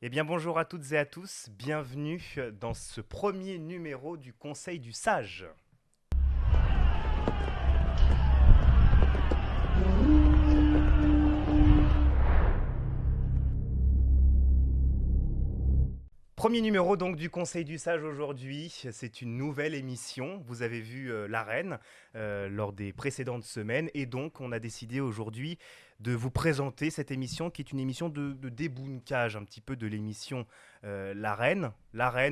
Eh bien bonjour à toutes et à tous, bienvenue dans ce premier numéro du Conseil du Sage. Premier numéro donc du Conseil du Sage aujourd'hui, c'est une nouvelle émission, vous avez vu l'arène lors des précédentes semaines et donc on a décidé aujourd'hui de vous présenter cette émission qui est une émission de débunkage un petit peu de l'émission l'arène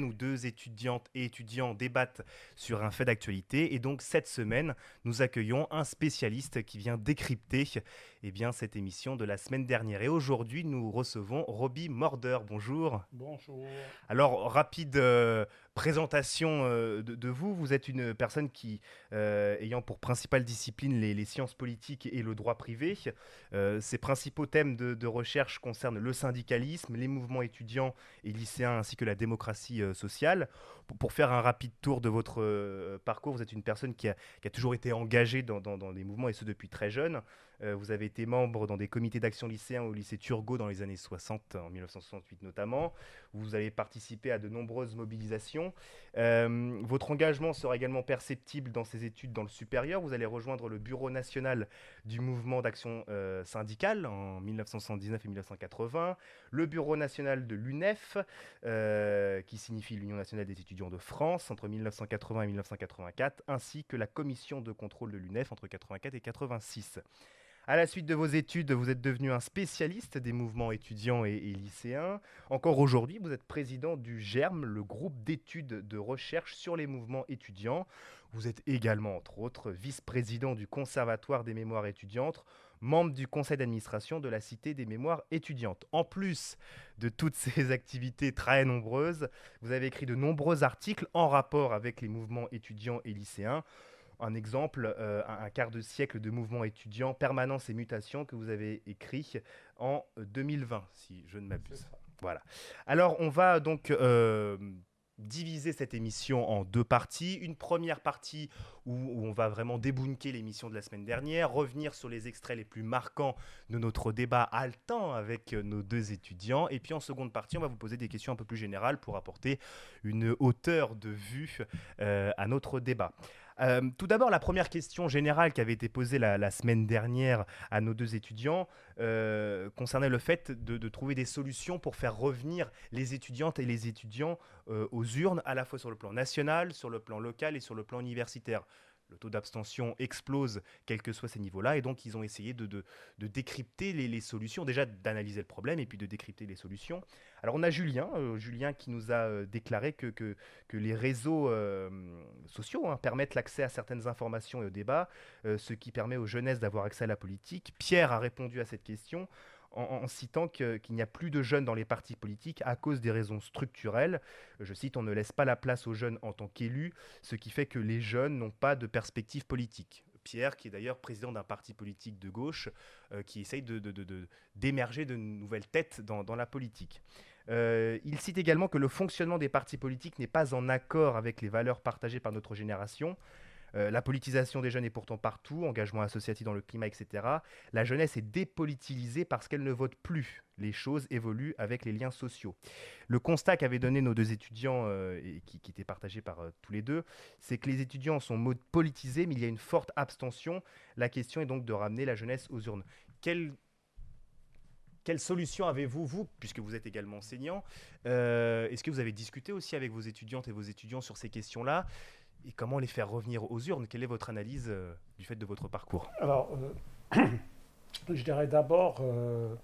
où deux étudiantes et étudiants débattent sur un fait d'actualité et donc cette semaine nous accueillons un spécialiste qui vient décrypter cette émission de la semaine dernière et aujourd'hui nous recevons Roby Morder, bonjour. Bonjour. Alors, rapide présentation de vous. Vous êtes une personne qui, ayant pour principale discipline les sciences politiques et le droit privé, ses principaux thèmes de recherche concernent le syndicalisme, les mouvements étudiants et lycéens, ainsi que la démocratie sociale. Pour faire un rapide tour de votre parcours, vous êtes une personne qui a toujours été engagée dans les mouvements, et ce depuis très jeune. Vous avez été membre dans des comités d'action lycéens au lycée Turgot dans les années 60, en 1968 notamment. Vous avez participé à de nombreuses mobilisations. Votre engagement sera également perceptible dans ces études dans le supérieur. Vous allez rejoindre le Bureau national du mouvement d'action syndicale en 1979 et 1980, le Bureau national de l'UNEF, qui signifie l'Union nationale des étudiants de France, entre 1980 et 1984, ainsi que la commission de contrôle de l'UNEF entre 84 et 86. À la suite de vos études, vous êtes devenu un spécialiste des mouvements étudiants et lycéens. Encore aujourd'hui, vous êtes président du GERM, le groupe d'études de recherche sur les mouvements étudiants. Vous êtes également, entre autres, vice-président du Conservatoire des mémoires étudiantes, membre du conseil d'administration de la Cité des mémoires étudiantes. En plus de toutes ces activités très nombreuses, vous avez écrit de nombreux articles en rapport avec les mouvements étudiants et lycéens. Un exemple, un quart de siècle de mouvement étudiant, permanence et mutation que vous avez écrit en 2020, si je ne C'est m'abuse. ça. Voilà. Alors, on va donc diviser cette émission en deux parties. Une première partie où on va vraiment débunker l'émission de la semaine dernière, revenir sur les extraits les plus marquants de notre débat haletant avec nos deux étudiants. Et puis en seconde partie, on va vous poser des questions un peu plus générales pour apporter une hauteur de vue à notre débat. Tout d'abord, la première question générale qui avait été posée la semaine dernière à nos deux étudiants concernait le fait de trouver des solutions pour faire revenir les étudiantes et les étudiants aux urnes, à la fois sur le plan national, sur le plan local et sur le plan universitaire. Le taux d'abstention explose, quels que soient ces niveaux-là, et donc ils ont essayé de décrypter les solutions, déjà d'analyser le problème et puis de décrypter les solutions. Alors on a Julien qui nous a déclaré que les réseaux sociaux permettent l'accès à certaines informations et au débat, ce qui permet aux jeunesses d'avoir accès à la politique. Pierre a répondu à cette question en citant qu'il n'y a plus de jeunes dans les partis politiques à cause des raisons structurelles. Je cite, on ne laisse pas la place aux jeunes en tant qu'élus, ce qui fait que les jeunes n'ont pas de perspective politique. Pierre, qui est d'ailleurs président d'un parti politique de gauche, qui essaye d'émerger de nouvelles têtes dans la politique. Il cite également que le fonctionnement des partis politiques n'est pas en accord avec les valeurs partagées par notre génération. La politisation des jeunes est pourtant partout, engagement associatif dans le climat, etc. La jeunesse est dépolitisée parce qu'elle ne vote plus. Les choses évoluent avec les liens sociaux. Le constat qu'avaient donné nos deux étudiants, et qui était partagé par tous les deux, c'est que les étudiants sont politisés, mais il y a une forte abstention. La question est donc de ramener la jeunesse aux urnes. Quelle quelle solution avez-vous, vous, puisque vous êtes également enseignant? Est-ce que vous avez discuté aussi avec vos étudiantes et vos étudiants sur ces questions-là? Et comment les faire revenir aux urnes? Quelle est votre analyse du fait de votre parcours? Alors, je dirais d'abord, euh,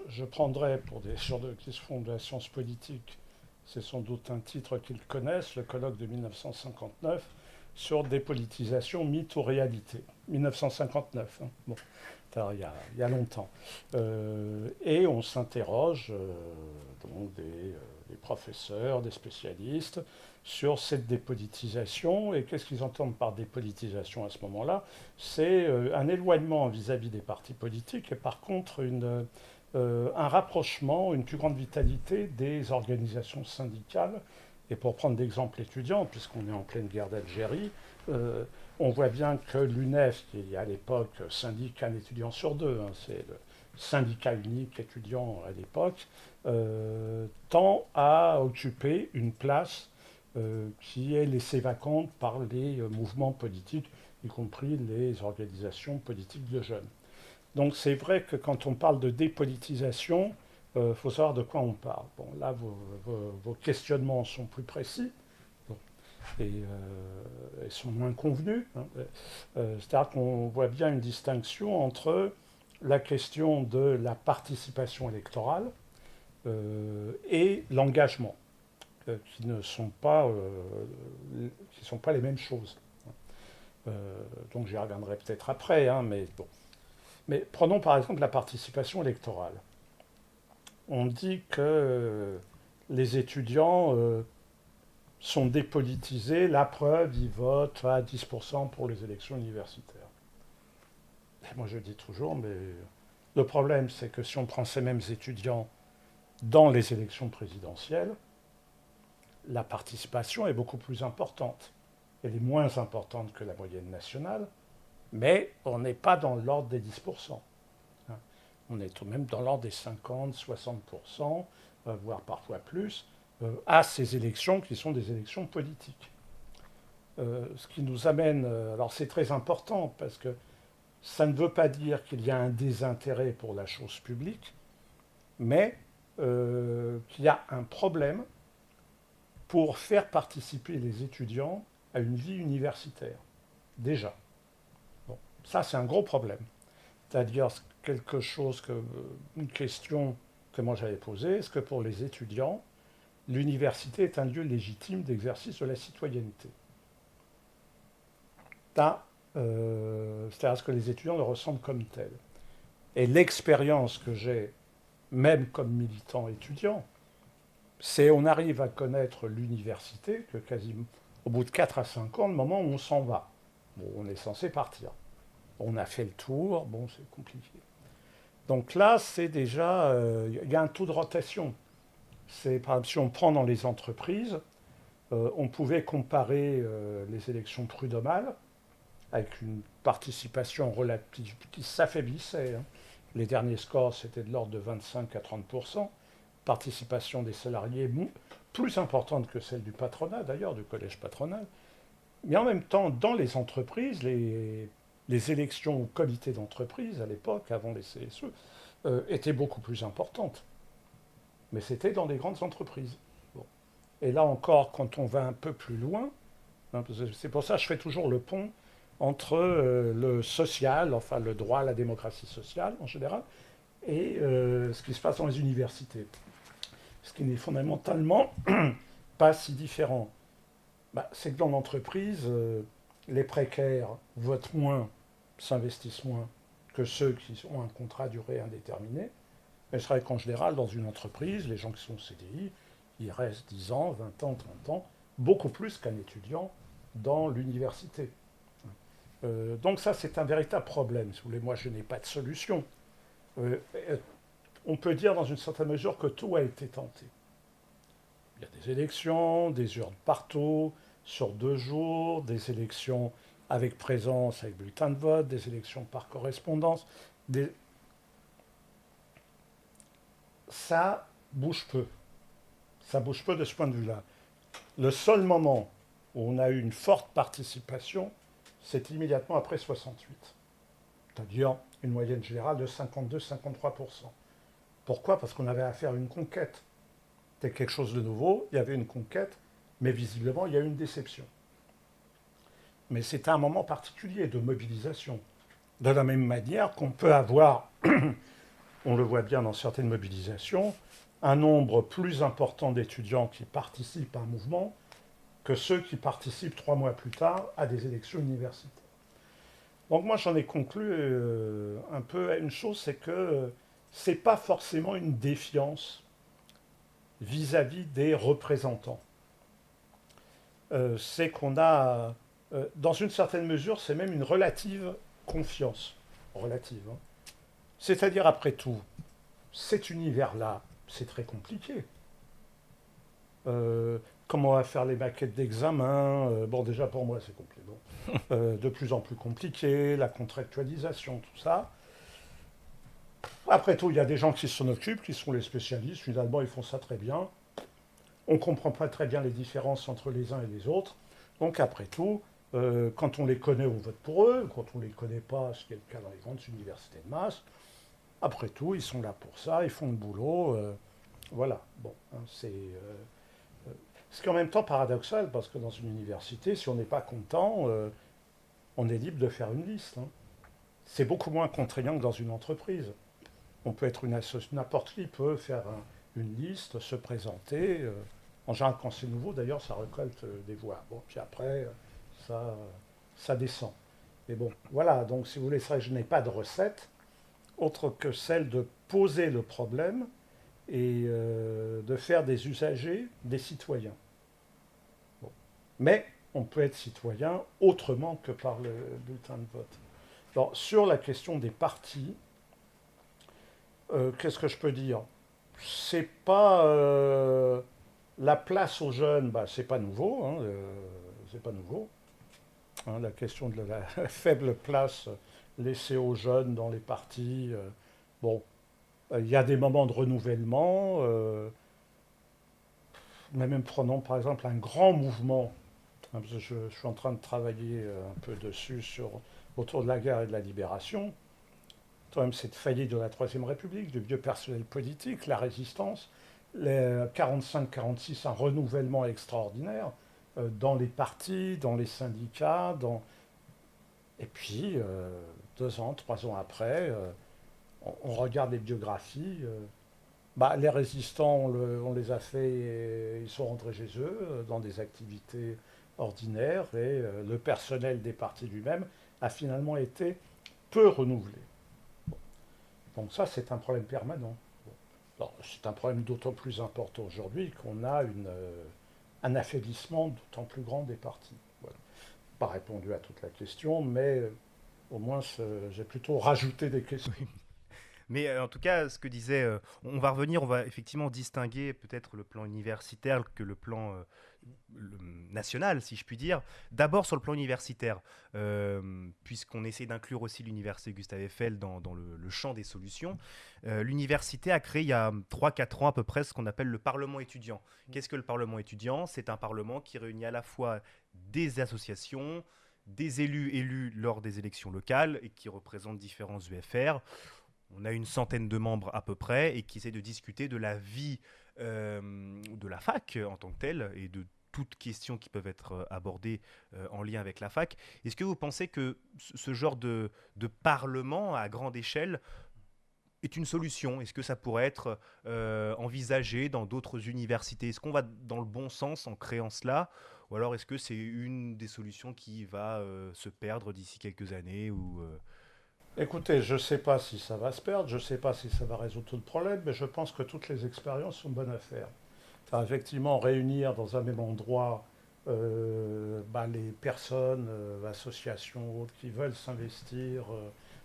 je prendrais pour des gens qui se font de la science politique, c'est sans doute un titre qu'ils connaissent, le colloque de 1959 sur dépolitisation, mythe ou réalité. 1959, hein. Bon, il y a longtemps. Et on s'interroge, donc des professeurs, des spécialistes, sur cette dépolitisation. Et qu'est-ce qu'ils entendent par dépolitisation à ce moment-là? C'est un éloignement vis-à-vis des partis politiques et par contre un rapprochement, une plus grande vitalité des organisations syndicales. Et pour prendre d'exemple étudiant, puisqu'on est en pleine guerre d'Algérie, euh, on voit bien que l'UNEF, qui à l'époque syndique un étudiant sur deux, hein, c'est syndicat unique étudiant à l'époque, tend à occuper une place qui est laissée vacante par les mouvements politiques, y compris les organisations politiques de jeunes. Donc c'est vrai que quand on parle de dépolitisation, il faut savoir de quoi on parle. Bon, là, vos questionnements sont plus précis bon, et sont moins convenus. Hein. C'est-à-dire qu'on voit bien une distinction entre la question de la participation électorale et l'engagement, qui ne sont pas, les mêmes choses. Donc j'y reviendrai peut-être après, hein, mais bon. Mais prenons par exemple la participation électorale. On dit que les étudiants sont dépolitisés, la preuve, ils votent à 10% pour les élections universitaires. Et moi je dis toujours, mais le problème c'est que si on prend ces mêmes étudiants dans les élections présidentielles, la participation est beaucoup plus importante. Elle est moins importante que la moyenne nationale, mais on n'est pas dans l'ordre des 10%. On est tout de même dans l'ordre des 50, 60%, voire parfois plus, à ces élections qui sont des élections politiques. Ce qui nous amène, alors c'est très important parce que ça ne veut pas dire qu'il y a un désintérêt pour la chose publique, mais qu'il y a un problème pour faire participer les étudiants à une vie universitaire. Déjà. Bon, ça, c'est un gros problème. C'est-à-dire une question que moi j'avais posée, est-ce que pour les étudiants, l'université est un lieu légitime d'exercice de la citoyenneté? C'est-à-dire, est-ce que les étudiants le ressentent comme tel? Et l'expérience que j'ai, même comme militant étudiant, c'est on arrive à connaître l'université que quasiment au bout de 4 à 5 ans, le moment où on s'en va. Bon, on est censé partir. On a fait le tour, bon, c'est compliqué. Donc là, c'est déjà, y a un taux de rotation. C'est, par exemple, si on prend dans les entreprises, on pouvait comparer les élections prud'homales avec une participation relative qui s'affaiblissait. Hein. Les derniers scores, c'était de l'ordre de 25 à 30%. Participation des salariés plus importante que celle du patronat, d'ailleurs, du collège patronal. Mais en même temps, dans les entreprises, les élections au comité d'entreprise, à l'époque, avant les CSE, étaient beaucoup plus importantes. Mais c'était dans les grandes entreprises. Bon. Et là encore, quand on va un peu plus loin, hein, c'est pour ça que je fais toujours le pont entre le social, enfin le droit à la démocratie sociale en général, et ce qui se passe dans les universités. Ce qui n'est fondamentalement pas si différent. C'est que dans l'entreprise, les précaires votent moins, s'investissent moins que ceux qui ont un contrat à durée indéterminée. Mais c'est vrai qu'en général, dans une entreprise, les gens qui sont CDI, ils restent 10 ans, 20 ans, 30 ans, beaucoup plus qu'un étudiant dans l'université. Donc ça, c'est un véritable problème. Si vous voulez, moi, je n'ai pas de solution. On peut dire dans une certaine mesure que tout a été tenté. Il y a des élections, des urnes partout, sur 2 jours, des élections avec présence, avec bulletin de vote, des élections par correspondance. Ça bouge peu. Ça bouge peu de ce point de vue-là. Le seul moment où on a eu une forte participation, c'est immédiatement après 68. C'est-à-dire une moyenne générale de 52-53%. Pourquoi? Parce qu'on avait à faire une conquête. C'était quelque chose de nouveau, il y avait une conquête, mais visiblement, il y a eu une déception. Mais c'était un moment particulier de mobilisation. De la même manière qu'on peut avoir, on le voit bien dans certaines mobilisations, un nombre plus important d'étudiants qui participent à un mouvement que ceux qui participent 3 mois plus tard à des élections universitaires. Donc moi, j'en ai conclu un peu une chose, c'est que c'est pas forcément une défiance vis-à-vis des représentants. C'est qu'on a, dans une certaine mesure, c'est même une relative confiance. Relative. Hein. C'est-à-dire, après tout, cet univers-là, c'est très compliqué. Comment on va faire les maquettes d'examen? Bon, déjà pour moi, c'est compliqué. Bon. De plus en plus compliqué, la contractualisation, tout ça. Après tout, il y a des gens qui s'en occupent, qui sont les spécialistes. Finalement, ils font ça très bien. On ne comprend pas très bien les différences entre les uns et les autres. Donc après tout, quand on les connaît, on vote pour eux. Quand on ne les connaît pas, ce qui est le cas dans les grandes universités de masse, après tout, ils sont là pour ça, ils font le boulot. Voilà. Bon, hein, ce qui est en même temps paradoxal, parce que dans une université, si on n'est pas content, on est libre de faire une liste. Hein. C'est beaucoup moins contraignant que dans une entreprise. On peut être n'importe qui peut faire une liste, se présenter. En général, quand c'est nouveau, d'ailleurs, ça récolte des voix. Bon, puis après, ça, ça descend. Mais bon, voilà. Donc, si vous voulez, ça, je n'ai pas de recette autre que celle de poser le problème et de faire des usagers des citoyens. Bon. Mais on peut être citoyen autrement que par le bulletin de vote. Alors, sur la question des partis, qu'est-ce que je peux dire? C'est pas la place aux jeunes, bah, c'est pas nouveau, hein, c'est pas nouveau. Hein, la question de la faible place laissée aux jeunes dans les partis. Bon, il y a des moments de renouvellement, mais même prenons par exemple un grand mouvement. Hein, parce que je suis en train de travailler un peu dessus autour de la guerre et de la libération. Quand même cette faillite de la Troisième République, du vieux personnel politique, la résistance, les 45-46, un renouvellement extraordinaire dans les partis, dans les syndicats, et puis 2 ans, 3 ans après, on regarde les biographies. Bah, les résistants, on les a fait, et ils sont rentrés chez eux dans des activités ordinaires, et le personnel des partis lui-même a finalement été peu renouvelé. Donc ça, c'est un problème permanent. Alors, c'est un problème d'autant plus important aujourd'hui qu'on a un affaiblissement d'autant plus grand des partis. Voilà. Pas répondu à toute la question, mais au moins j'ai plutôt rajouté des questions. Oui. Mais en tout cas, ce que disait, on va revenir, on va effectivement distinguer peut-être le plan universitaire que le plan national, si je puis dire. D'abord sur le plan universitaire, puisqu'on essaie d'inclure aussi l'université Gustave Eiffel dans le champ des solutions. L'université a créé il y a 3-4 ans à peu près ce qu'on appelle le Parlement étudiant. Qu'est-ce que le Parlement étudiant? C'est un parlement qui réunit à la fois des associations, des élus lors des élections locales et qui représentent différents UFR. On a une centaine de membres à peu près et qui essaient de discuter de la vie de la fac en tant que telle et de toutes questions qui peuvent être abordées en lien avec la fac. Est-ce que vous pensez que ce genre de parlement à grande échelle est une solution? Est-ce que ça pourrait être envisagé dans d'autres universités? Est-ce qu'on va dans le bon sens en créant cela? Ou alors est-ce que c'est une des solutions qui va se perdre d'ici quelques années ou, Écoutez, je ne sais pas si ça va se perdre, je ne sais pas si ça va résoudre tout le problème, mais je pense que toutes les expériences sont bonnes à faire. Enfin, effectivement, réunir dans un même endroit bah, les personnes, associations autres qui veulent s'investir,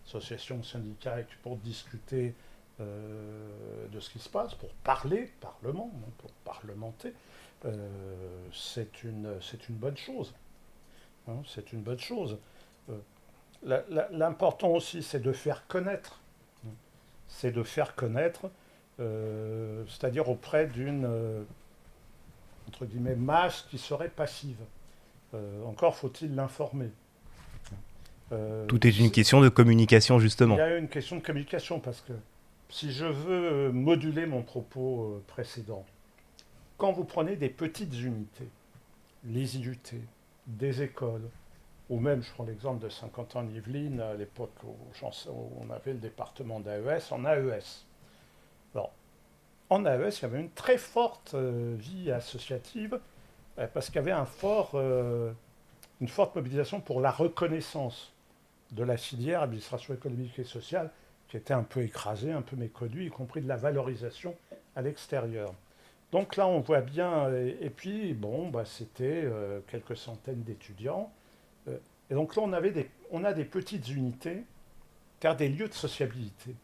associations, syndicats, pour discuter de ce qui se passe, pour parler, parlement, hein, pour parlementer, c'est une bonne chose. Hein, c'est une bonne chose. Euh, L'important aussi, c'est de faire connaître. C'est de faire connaître, c'est-à-dire auprès d'une, entre guillemets, masse qui serait passive. Encore faut-il l'informer. tout est une question de communication Il y justement? a une question de communication, parce que si je veux moduler mon propos précédent, quand vous prenez des petites unités, les IUT, des écoles, ou même, je prends l'exemple de Saint-Quentin-en-Yvelines, à l'époque où on avait le département d'AES, en AES. Alors, en AES, il y avait une très forte vie associative, parce qu'il y avait une forte mobilisation pour la reconnaissance de la filière administration économique et sociale, qui était un peu écrasée, un peu méconnue, y compris de la valorisation à l'extérieur. Donc là, on voit bien, et puis, bon, bah, c'était quelques centaines d'étudiants. Et donc là, on a des petites unités, car des lieux de sociabilité,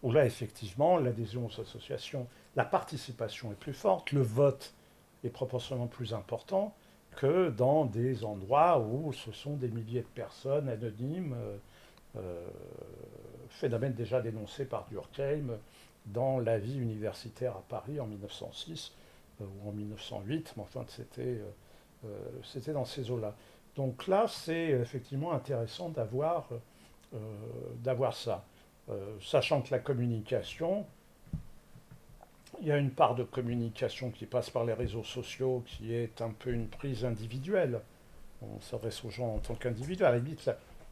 où là, effectivement, l'adhésion aux associations, la participation est plus forte, le vote est proportionnellement plus important que dans des endroits où ce sont des milliers de personnes anonymes Euh, Phénomène déjà dénoncé par Durkheim dans la vie universitaire à Paris en 1906 ou en 1908, mais enfin c'était dans ces eaux-là. Donc là, c'est effectivement intéressant euh, d'avoir ça. Sachant que la communication, il y a une part de communication qui passe par les réseaux sociaux qui est un peu une prise individuelle. On s'adresse aux gens en tant qu'individu. À la limite,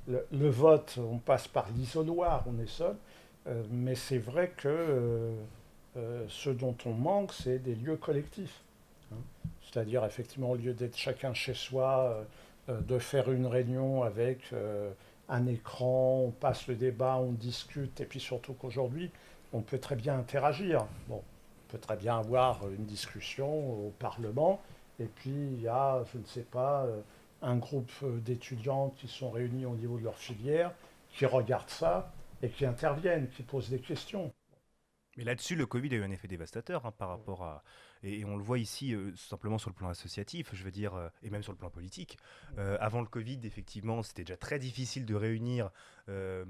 le vote, on passe par l'isoloir, on est seul. Mais c'est vrai que ce dont on manque, c'est des lieux collectifs, hein. C'est-à-dire, effectivement, au lieu d'être chacun chez soi, de faire une réunion avec un écran, on passe le débat, on discute, et puis surtout qu'aujourd'hui, on peut très bien interagir. Bon, on peut très bien avoir une discussion au Parlement, et puis il y a, je ne sais pas, un groupe d'étudiants qui sont réunis au niveau de leur filière, qui regardent ça et qui interviennent, qui posent des questions. Mais là-dessus, le Covid a eu un effet dévastateur hein, par rapport à. Et on le voit ici simplement sur le plan associatif, je veux dire, et même sur le plan politique. Avant le Covid, effectivement, c'était déjà très difficile de réunir euh,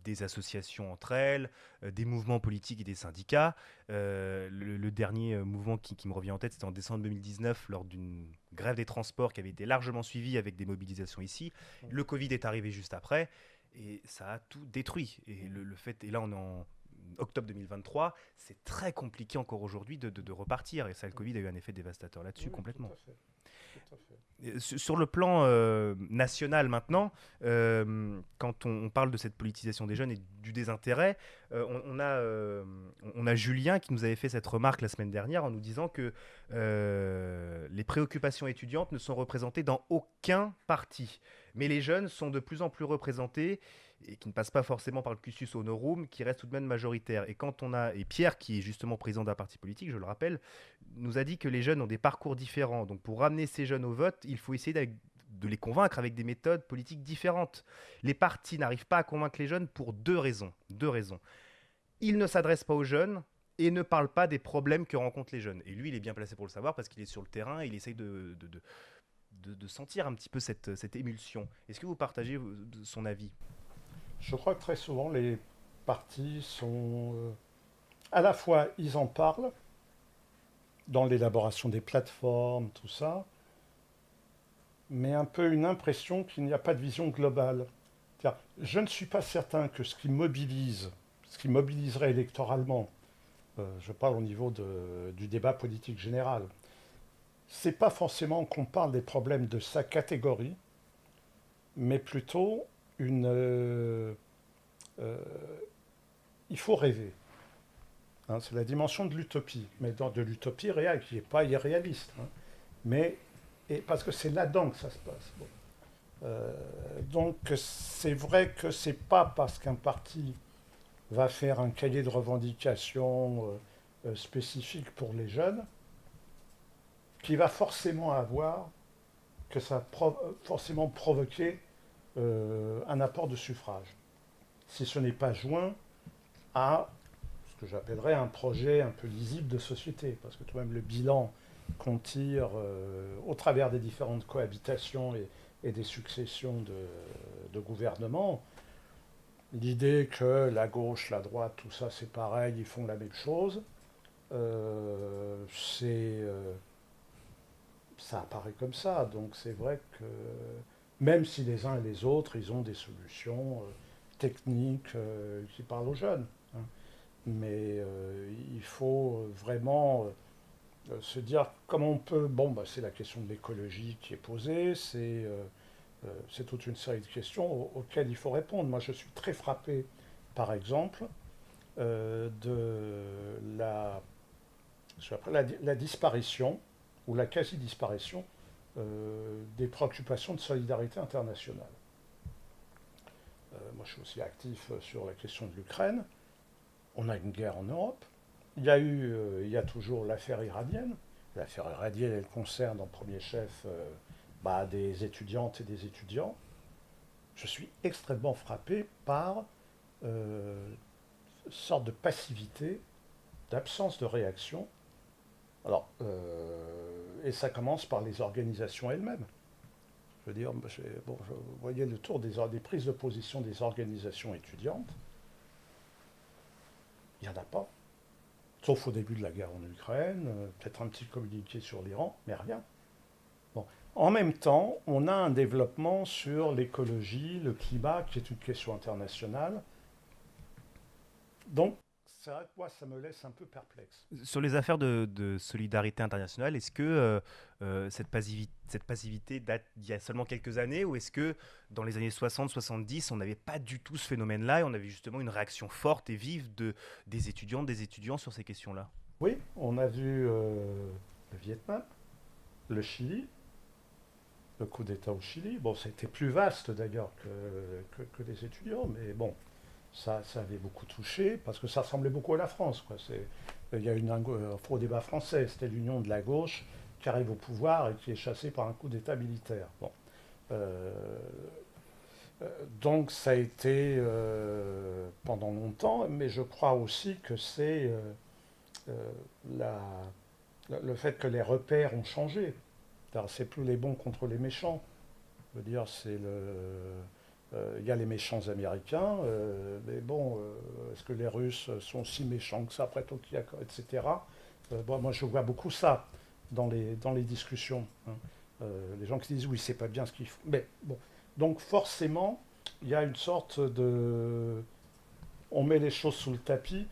des associations entre elles, des mouvements politiques et des syndicats. Le dernier mouvement qui me revient en tête, c'était en décembre 2019, lors d'une grève des transports qui avait été largement suivie avec des mobilisations ici. Le Covid est arrivé juste après. Et ça a tout détruit. Et le fait, et là on est en octobre 2023, c'est très compliqué encore aujourd'hui de repartir. Et ça, le Covid a eu un effet dévastateur là-dessus Oui, tout complètement. à fait. Tout à fait. Sur le plan national maintenant, quand on parle de cette politisation des jeunes et du désintérêt, on a Julien qui nous avait fait cette remarque la semaine dernière en nous disant que les préoccupations étudiantes ne sont représentées dans aucun parti. Mais les jeunes sont de plus en plus représentés et qui ne passent pas forcément par le cursus honorum, qui reste tout de même majoritaire. Et quand on a, et Pierre, qui est justement président d'un parti politique, je le rappelle, nous a dit que les jeunes ont des parcours différents. Donc pour ramener ces jeunes au vote, il faut essayer de les convaincre avec des méthodes politiques différentes. Les partis n'arrivent pas à convaincre les jeunes pour deux raisons. Deux raisons. Ils ne s'adressent pas aux jeunes et ne parlent pas des problèmes que rencontrent les jeunes. Et lui, il est bien placé pour le savoir parce qu'il est sur le terrain et il essaye de sentir un petit peu cette émulsion. Est-ce que vous partagez son avis? Je crois que très souvent, les partis sont... à la fois, ils en parlent dans l'élaboration des plateformes, tout ça, mais un peu une impression qu'il n'y a pas de vision globale. C'est-à-dire, je ne suis pas certain que ce qui mobilise, ce qui mobiliserait électoralement, je parle au niveau du débat politique général, c'est pas forcément qu'on parle des problèmes de sa catégorie, mais plutôt euh, il faut rêver. Hein, c'est la dimension de l'utopie, mais de l'utopie réelle, qui n'est pas irréaliste. Hein. Mais parce que c'est là-dedans que ça se passe. Bon. Donc c'est vrai que c'est pas parce qu'un parti va faire un cahier de revendications spécifique pour les jeunes qu'il va forcément avoir, que ça va forcément provoquer un apport de suffrage. Si ce n'est pas joint à ce que j'appellerais un projet un peu lisible de société, parce que tout de même le bilan qu'on tire au travers des différentes cohabitations et des successions de gouvernements, l'idée que la gauche, la droite, tout ça c'est pareil, ils font la même chose, c'est ça apparaît comme ça. Donc c'est vrai que même si les uns et les autres, ils ont des solutions techniques qui parlent aux jeunes, hein. Mais il faut vraiment se dire comment on peut. Bon, bah, c'est la question de l'écologie qui est posée, c'est toute une série de questions auxquelles il faut répondre. Moi, je suis très frappé, par exemple, de la disparition ou la quasi-disparition des préoccupations de solidarité internationale. Moi, je suis aussi actif sur la question de l'Ukraine. On a une guerre en Europe. Il y a toujours l'affaire iranienne. L'affaire iranienne, elle concerne en premier chef des étudiantes et des étudiants. Je suis extrêmement frappé par une sorte de passivité, d'absence de réaction. Alors, et ça commence par les organisations elles-mêmes. Je veux dire, vous voyez le tour des prises de position des organisations étudiantes, il n'y en a pas. Sauf au début de la guerre en Ukraine, peut-être un petit communiqué sur l'Iran, mais rien. Bon. En même temps, on a un développement sur l'écologie, le climat, qui est une question internationale. Donc, c'est vrai que moi, ça me laisse un peu perplexe. Sur les affaires de solidarité internationale, est-ce que cette passivité date d'il y a seulement quelques années ou est-ce que dans les années 60-70, on n'avait pas du tout ce phénomène-là et on avait justement une réaction forte et vive des étudiantes, des étudiants sur ces questions-là? Oui, on a vu le Vietnam, le Chili, le coup d'État au Chili. Bon, c'était plus vaste d'ailleurs que les étudiants, mais bon, ça avait beaucoup touché parce que ça ressemblait beaucoup à la France, quoi. Il y a un faux débat français, c'était l'union de la gauche qui arrive au pouvoir et qui est chassée par un coup d'État militaire. Bon. Euh, donc ça a été pendant longtemps, mais je crois aussi que c'est euh, la- le fait que les repères ont changé. C'est plus les bons contre les méchants. Je veux dire, il y a les méchants américains, mais bon, est-ce que les Russes sont si méchants que ça après Tokyo, etc. Bon, moi, je vois beaucoup ça dans les discussions, hein. Les gens qui disent oui, c'est pas bien ce qu'ils font. Mais bon, donc forcément, il y a une sorte de, on met les choses sous le tapis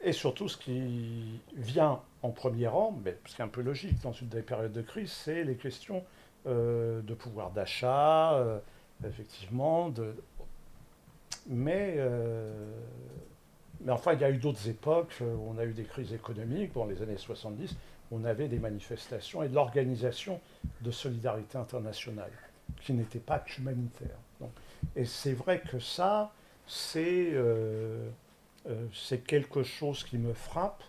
et surtout, ce qui vient en premier rang, mais ce qui est un peu logique dans une des périodes de crise, c'est les questions de pouvoir d'achat, effectivement. Mais, euh, mais enfin, il y a eu d'autres époques où on a eu des crises économiques, dans les années 70, on avait des manifestations et de l'organisation de solidarité internationale, qui n'était pas qu'humanitaire. Donc, et c'est vrai que ça, c'est c'est quelque chose qui me frappe,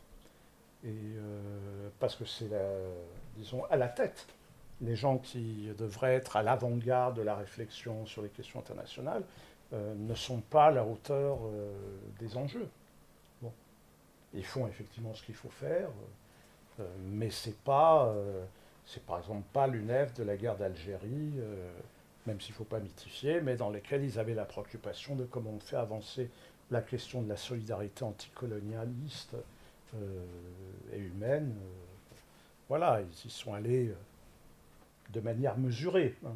parce que c'est, disons, à la tête. Les gens qui devraient être à l'avant-garde de la réflexion sur les questions internationales ne sont pas à la hauteur des enjeux. Bon. Ils font effectivement ce qu'il faut faire, mais c'est par exemple pas l'UNEF de la guerre d'Algérie, même s'il ne faut pas mythifier, mais dans lesquels ils avaient la préoccupation de comment on fait avancer la question de la solidarité anticolonialiste et humaine. Voilà, ils y sont allés de manière mesurée, hein,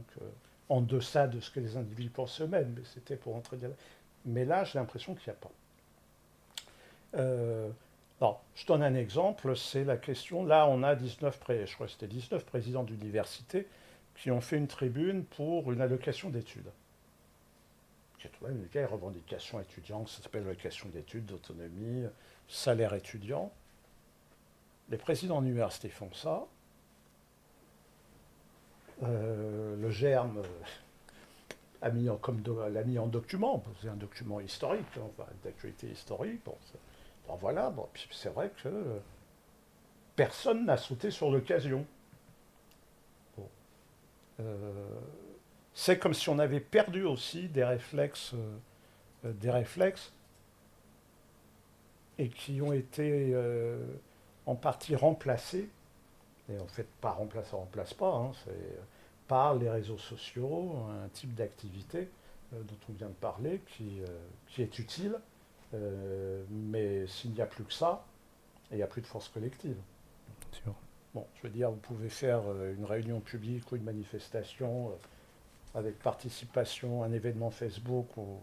en deçà de ce que les individus pensent eux-mêmes, mais c'était pour entrer dans... Mais là, j'ai l'impression qu'il n'y a pas. Euh, alors, je donne un exemple, c'est la question, là on a 19, je crois que c'était 19 présidents d'université qui ont fait une tribune pour une allocation d'études. Qui est tout de même une revendication étudiante, ça s'appelle allocation d'études, d'autonomie, salaire étudiant. Les présidents d'université font ça. Le GERM l'a mis en document, c'est un document historique, enfin, d'actualité historique. Bon, voilà, bon, c'est vrai que personne n'a sauté sur l'occasion. Bon. Euh, c'est comme si on avait perdu aussi des réflexes et qui ont été en partie remplacés, et en fait pas remplace, ça remplace pas, hein, par les réseaux sociaux, un type d'activité dont on vient de parler qui est utile, mais s'il n'y a plus que ça, il n'y a plus de force collective. Sûr. Bon, je veux dire, vous pouvez faire une réunion publique ou une manifestation avec participation, un événement Facebook où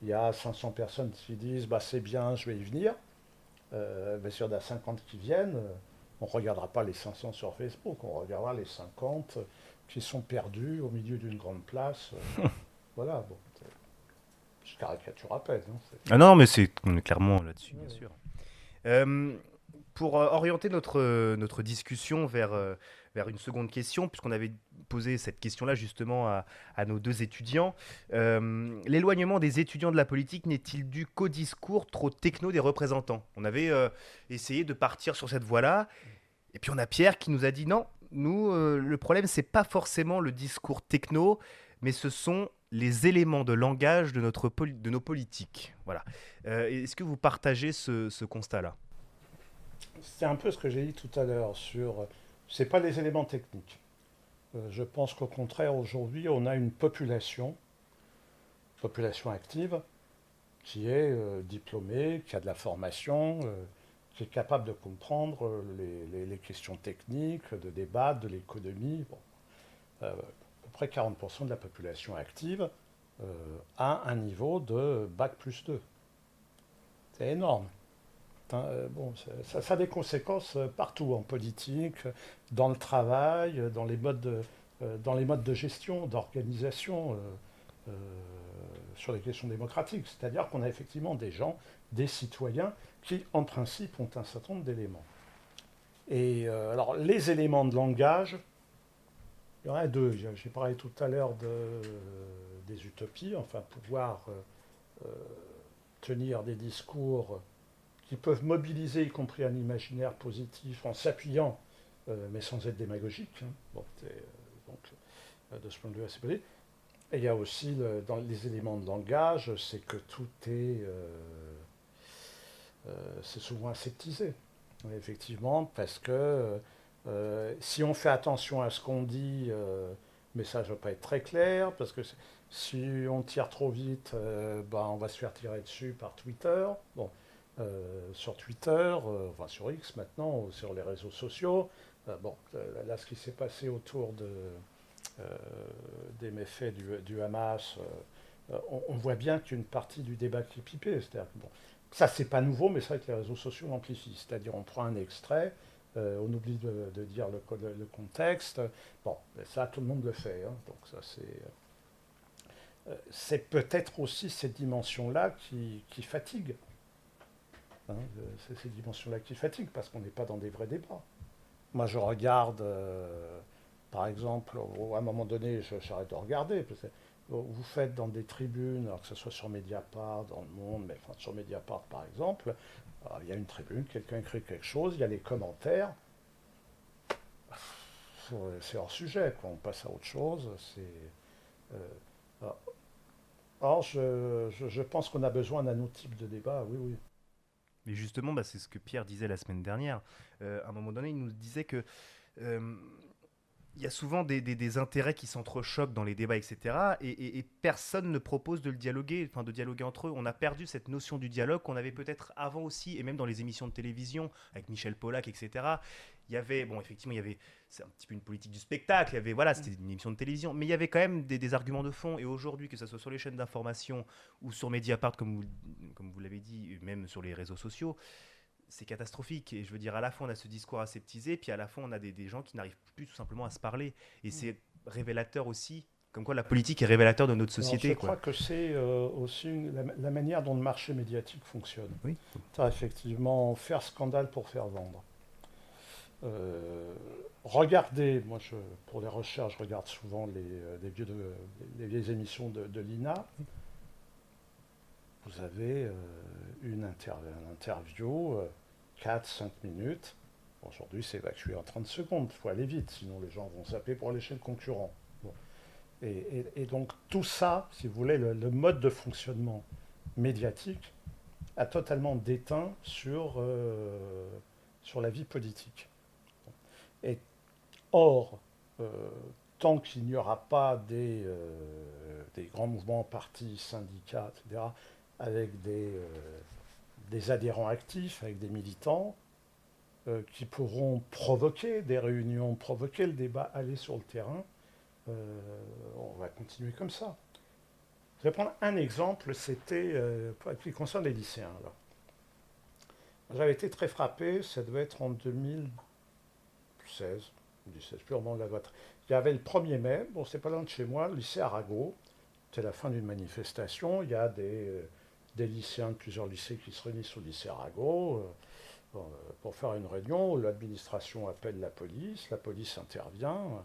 il y a 500 personnes qui disent bah, c'est bien, je vais y venir. Mais si on a 50 qui viennent, on ne regardera pas les 500 sur Facebook, on regardera les 50 qui sont perdus au milieu d'une grande place. Voilà, bon, je caricature à peine, hein, Ah non, mais on est clairement là-dessus, bien ouais. sûr. Euh, pour orienter notre discussion vers une seconde question, puisqu'on avait posé cette question-là justement à nos deux étudiants, l'éloignement des étudiants de la politique n'est-il dû qu'au discours trop techno des représentants? On avait essayé de partir sur cette voie-là, et puis on a Pierre qui nous a dit non, nous, le problème, c'est pas forcément le discours techno, mais ce sont les éléments de langage de nos politiques. Voilà. Est-ce que vous partagez ce constat-là? C'est un peu ce que j'ai dit tout à l'heure sur. C'est pas les éléments techniques. Je pense qu'au contraire, aujourd'hui, on a une population active, qui est diplômée, qui a de la formation, qui est capable de comprendre les questions techniques, de débattre, de l'économie. Bon, à peu près 40% de la population active a un niveau de bac+2. C'est énorme. Bon, ça a des conséquences partout, en politique, dans le travail, dans les modes de gestion, d'organisation, euh, sur les questions démocratiques. C'est-à-dire qu'on a effectivement des gens, des citoyens, qui, en principe, ont un certain nombre d'éléments. Et alors, les éléments de langage, il y en a deux. J'ai parlé tout à l'heure des utopies, enfin, pouvoir tenir des discours qui peuvent mobiliser, y compris un imaginaire positif, en s'appuyant, mais sans être démagogique. Hein. Bon, donc, de ce point de vue, assez possible. Et il y a aussi, dans les éléments de langage, c'est que tout c'est souvent aseptisé. Effectivement, parce que si on fait attention à ce qu'on dit, le message ne va pas être très clair, parce que si on tire trop vite, on va se faire tirer dessus par Twitter. Bon, sur Twitter, enfin sur X maintenant, ou sur les réseaux sociaux. Là, ce qui s'est passé autour des méfaits du Hamas, on voit bien qu'une partie du débat qui est pipé. C'est-à-dire que, bon, ça, c'est pas nouveau, mais c'est vrai que les réseaux sociaux l'amplifient. C'est-à-dire, on prend un extrait, on oublie de dire le contexte. Bon, ça, tout le monde le fait. Hein. Donc, ça, c'est peut-être aussi cette dimension-là qui fatigue. Hein, c'est ces dimensions-là qui fatiguent, parce qu'on n'est pas dans des vrais débats. Moi, je regarde, par exemple, à un moment donné, j'arrête de regarder. Parce que vous faites dans des tribunes, alors que ce soit sur Mediapart, dans Le Monde, mais enfin, sur Mediapart par exemple, il y a une tribune, quelqu'un écrit quelque chose, il y a les commentaires. C'est hors sujet, quoi. On passe à autre chose. Euh, or, je pense qu'on a besoin d'un autre type de débat, oui, oui. Mais justement, c'est ce que Pierre disait la semaine dernière. À un moment donné, il nous disait que euh, il y a souvent des intérêts qui s'entrechoquent dans les débats, etc. Et personne ne propose de le dialoguer, enfin de dialoguer entre eux. On a perdu cette notion du dialogue qu'on avait peut-être avant aussi, et même dans les émissions de télévision, avec Michel Pollack, etc. Il y avait, bon, effectivement, il y avait, c'est un petit peu une politique du spectacle, il y avait, voilà, c'était une émission de télévision, mais il y avait quand même des arguments de fond. Et aujourd'hui, que ce soit sur les chaînes d'information ou sur Mediapart, comme vous l'avez dit, même sur les réseaux sociaux, c'est catastrophique. Et je veux dire, à la fois, on a ce discours aseptisé, puis à la fois, on a des gens qui n'arrivent plus tout simplement à se parler. Et c'est révélateur aussi, comme quoi la politique est révélateur de notre Alors, je société, quoi. crois que c'est aussi la manière dont le marché médiatique fonctionne. Oui. Effectivement, faire scandale pour faire vendre. Regardez, pour les recherches, je regarde souvent les vieilles émissions de l'INA. Vous avez une interview, 4-5 minutes. Aujourd'hui, c'est évacué en 30 secondes. Il faut aller vite, sinon les gens vont zapper pour aller chez le concurrent. Bon. Et donc, tout ça, si vous voulez, le mode de fonctionnement médiatique a totalement déteint sur la vie politique. Et or, euh, tant qu'il n'y aura pas des grands mouvements, partis, syndicats, etc., avec des adhérents actifs, avec des militants, qui pourront provoquer des réunions, provoquer le débat, aller sur le terrain, on va continuer comme ça. Je vais prendre un exemple, c'était qui concerne les lycéens. Alors. J'avais été très frappé, ça devait être en 2016, 2016, purement la vote. Il y avait le 1er mai, bon, c'est pas loin de chez moi, le lycée Arago. C'est la fin d'une manifestation. Il y a des lycéens de plusieurs lycées qui se réunissent au lycée Arago pour faire une réunion. L'administration appelle la police intervient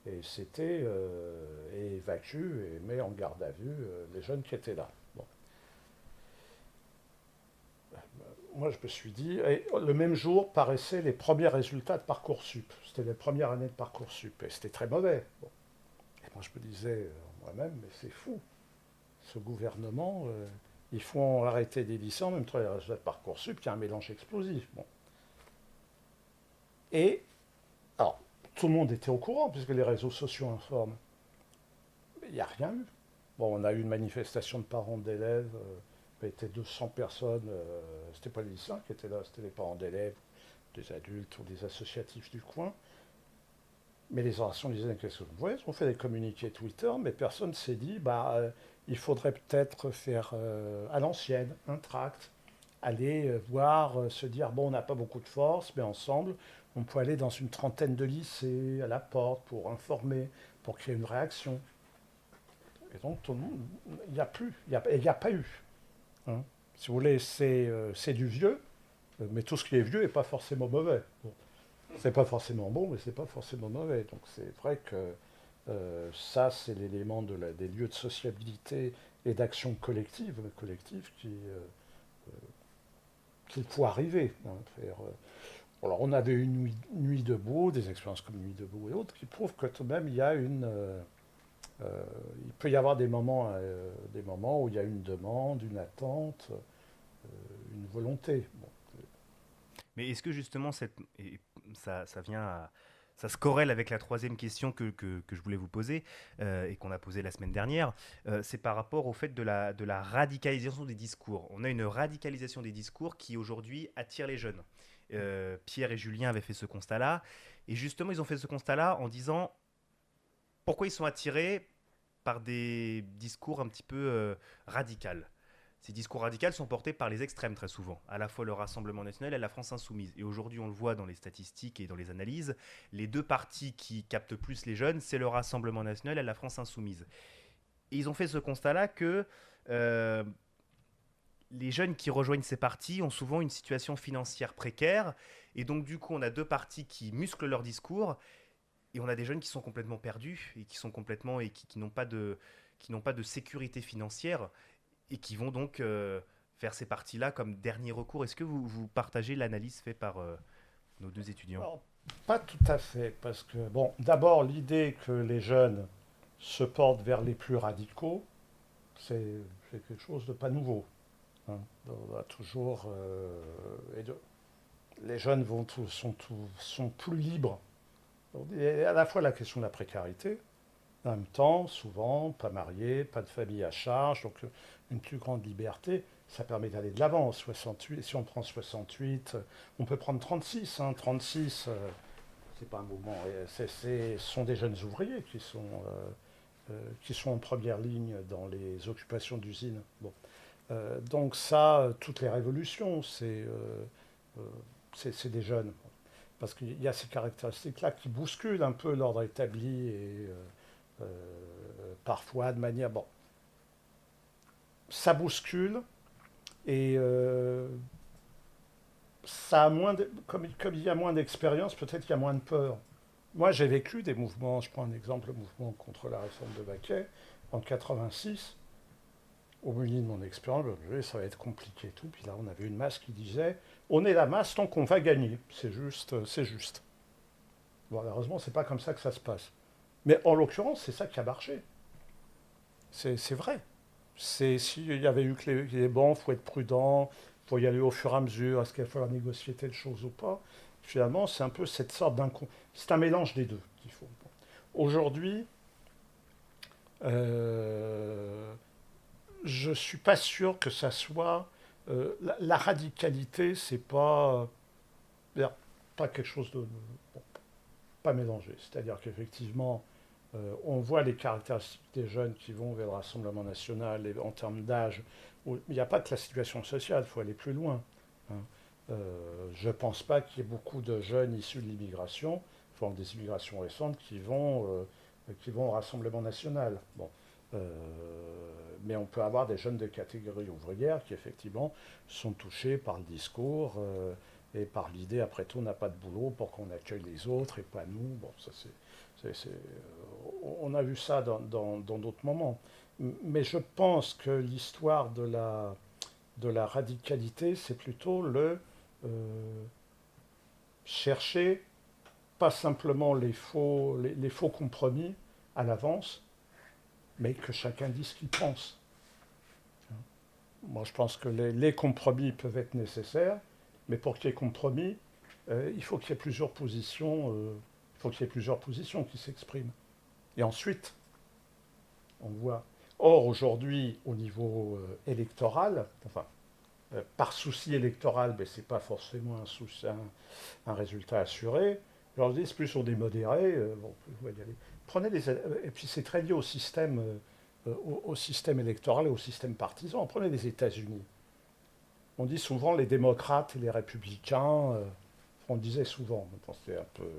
et et évacue et met en garde à vue les jeunes qui étaient là. Bon. Moi, je me suis dit, et le même jour paraissaient les premiers résultats de Parcoursup. C'était les premières années de Parcoursup et c'était très mauvais. Bon. Et moi, je me disais moi-même, mais c'est fou. Ce gouvernement, ils font arrêter des lycées en même temps les résultats de Parcoursup, qui a un mélange explosif. Bon. Et, alors, tout le monde était au courant, puisque les réseaux sociaux informent. Mais il n'y a rien eu. Bon, on a eu une manifestation de parents d'élèves, il y était 200 personnes, c'était pas les lycéens qui étaient là, c'était les parents d'élèves, des adultes ou des associatifs du coin. Mais les organisations disaient qu'est-ce que vous voyez, on fait des communiqués Twitter, mais personne ne s'est dit, il faudrait peut-être faire à l'ancienne un tract, aller voir, se dire, bon, on n'a pas beaucoup de force, mais ensemble, on peut aller dans une trentaine de lycées à la porte pour informer, pour créer une réaction. Et donc, tout le monde, il n'y a plus, il n'y a pas eu. Hein. Si vous voulez, c'est du vieux, mais tout ce qui est vieux n'est pas forcément mauvais. Bon. C'est pas forcément bon, mais c'est pas forcément mauvais. Donc c'est vrai que ça, c'est l'élément des lieux de sociabilité et d'action collective qu'il faut arriver. Hein, faire, alors on avait une nuit debout, des expériences comme Nuit debout et autres, qui prouvent que tout de même il y a il peut y avoir des moments où il y a une demande, une attente, une volonté. Bon. Mais est-ce que justement, ça vient ça se corrèle avec la troisième question que je voulais vous poser et qu'on a posée la semaine dernière, c'est par rapport au fait de la radicalisation des discours. On a une radicalisation des discours qui aujourd'hui attire les jeunes. Pierre et Julien avaient fait ce constat-là, et justement ils ont fait ce constat-là en disant pourquoi ils sont attirés par des discours un petit peu radicaux. Ces discours radicaux sont portés par les extrêmes très souvent, à la fois le Rassemblement national et la France insoumise. Et aujourd'hui, on le voit dans les statistiques et dans les analyses, les deux partis qui captent plus les jeunes, c'est le Rassemblement national et la France insoumise. Et ils ont fait ce constat-là que euh, les jeunes qui rejoignent ces partis ont souvent une situation financière précaire. Et donc, du coup, on a deux partis qui musclent leur discours. Et on a des jeunes qui sont complètement perdus et qui sont complètement et qui n'ont pas de sécurité financière et qui vont donc faire ces parties-là comme dernier recours. Est-ce que vous partagez l'analyse faite par nos deux étudiants? Alors, pas tout à fait, parce que, bon, d'abord, l'idée que les jeunes se portent vers les plus radicaux, c'est c'est quelque chose de pas nouveau. Hein. On a toujours, les jeunes sont plus libres. Il y a à la fois la question de la précarité, en même temps, souvent, pas marié, pas de famille à charge, donc une plus grande liberté, ça permet d'aller de l'avant. 68, si on prend 68, on peut prendre 36. Hein, 36, c'est pas un mouvement, ce sont des jeunes ouvriers qui sont en première ligne dans les occupations d'usines. Bon. Donc ça, toutes les révolutions, c'est des jeunes. Parce qu'il y a ces caractéristiques-là qui bousculent un peu l'ordre établi et parfois de manière... Bon, ça bouscule et ça a comme il y a moins d'expérience, peut-être qu'il y a moins de peur. Moi, j'ai vécu des mouvements, je prends un exemple, le mouvement contre la réforme de Baquet, en 86. Au milieu de mon expérience, je me disais, ça va être compliqué et tout. Puis là, on avait une masse qui disait, on est la masse tant qu'on va gagner. C'est juste, c'est juste. Bon, malheureusement, c'est pas comme ça que ça se passe. Mais en l'occurrence, c'est ça qui a marché. C'est vrai. S'il y avait eu que les bons, il faut être prudent, il faut y aller au fur et à mesure, est-ce qu'il va falloir négocier telle chose ou pas. Finalement, c'est un peu cette sorte d'un... C'est un mélange des deux qu'il faut. Aujourd'hui, euh, je ne suis pas sûr que ça soit... la radicalité, c'est pas quelque chose de... Bon, pas mélangé. C'est-à-dire qu'effectivement, on voit les caractéristiques des jeunes qui vont vers le Rassemblement national et en termes d'âge. Il n'y a pas que la situation sociale, il faut aller plus loin. Hein. Je ne pense pas qu'il y ait beaucoup de jeunes issus de l'immigration, enfin des immigrations récentes, qui vont au Rassemblement national. Bon. Euh, mais on peut avoir des jeunes de catégorie ouvrière qui effectivement sont touchés par le discours et par l'idée, après tout, on n'a pas de boulot pour qu'on accueille les autres et pas nous. Bon, ça on a vu ça dans d'autres moments. Mais je pense que l'histoire de la radicalité, c'est plutôt euh, chercher pas simplement les faux compromis à l'avance, mais que chacun dise ce qu'il pense. Moi, je pense que les compromis peuvent être nécessaires, mais pour qu'il y ait compromis, il faut qu'il y ait plusieurs positions Il faut qu'il y ait plusieurs positions qui s'expriment. Et ensuite, on voit. Or, aujourd'hui, au niveau électoral, enfin, par souci électoral, mais ce n'est pas forcément un résultat assuré. Je leur dis, c'est plus sur des modérés. Bon, vous y aller. Prenez les, et puis c'est très lié au système électoral et au système partisan. Prenez les États-Unis. On dit souvent les démocrates et les républicains. On disait souvent, maintenant c'est un peu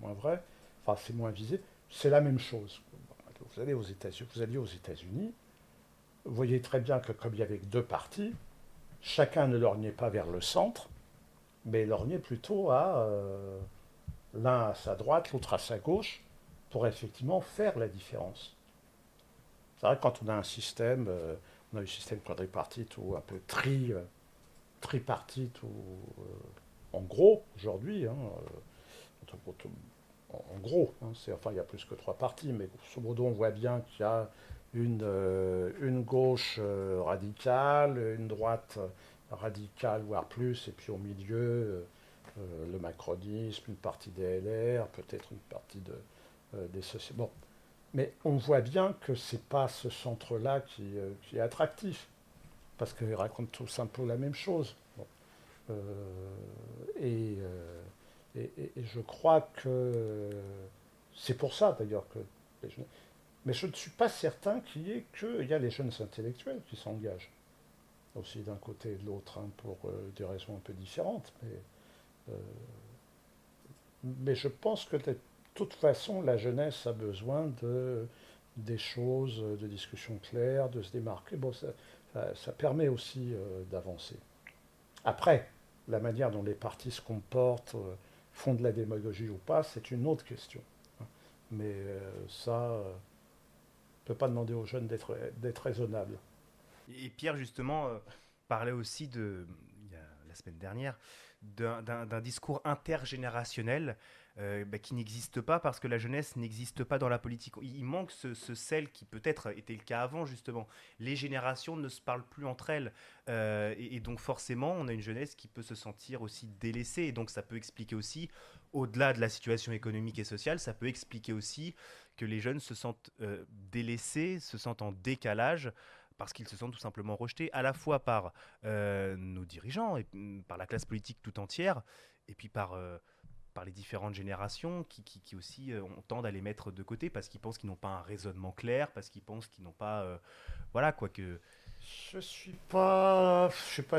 moins vrai. Enfin, c'est moins visé. C'est la même chose. Vous allez aux États-Unis, vous voyez très bien que comme il y avait que deux partis, chacun ne lorgnait pas vers le centre, mais lorgnait plutôt à l'un à sa droite, l'autre à sa gauche, pour effectivement faire la différence. C'est vrai que quand on a un système, on a un système quadripartite ou un peu tripartite, ou en gros, aujourd'hui, hein, en gros, hein, enfin il y a plus que trois partis, mais grosso modo on voit bien qu'il y a une gauche radicale, une droite radicale, voire plus, et puis au milieu le macronisme, une partie des LR, peut-être une partie des sociétés. Bon, mais on voit bien que c'est pas ce centre-là qui est attractif, parce qu'ils racontent tous un peu la même chose. Bon. Euh, et, euh, et je crois que c'est pour ça d'ailleurs que les jeunes. Mais je ne suis pas certain qu'il y a les jeunes intellectuels qui s'engagent aussi d'un côté et de l'autre, hein, pour des raisons un peu différentes. Mais je pense que de toute façon, la jeunesse a besoin des choses, de discussions claires, de se démarquer. Bon, ça permet aussi d'avancer. Après, la manière dont les partis se comportent, font de la démagogie ou pas, c'est une autre question. Mais ça, on ne peut pas demander aux jeunes d'être raisonnables. Et Pierre, justement, parlait aussi il y a, la semaine dernière, d'un discours intergénérationnel qui n'existe pas parce que la jeunesse n'existe pas dans la politique. Il manque ce sel qui peut-être était le cas avant, justement. Les générations ne se parlent plus entre elles. Et donc forcément, on a une jeunesse qui peut se sentir aussi délaissée. Et donc ça peut expliquer aussi, au-delà de la situation économique et sociale, ça peut expliquer aussi que les jeunes se sentent délaissés, se sentent en décalage parce qu'ils se sentent tout simplement rejetés à la fois par nos dirigeants et par la classe politique tout entière, et puis par les différentes générations qui aussi ont tendent à les mettre de côté parce qu'ils pensent qu'ils n'ont pas un raisonnement clair, parce qu'ils pensent qu'ils n'ont pas... voilà quoi que... Je suis pas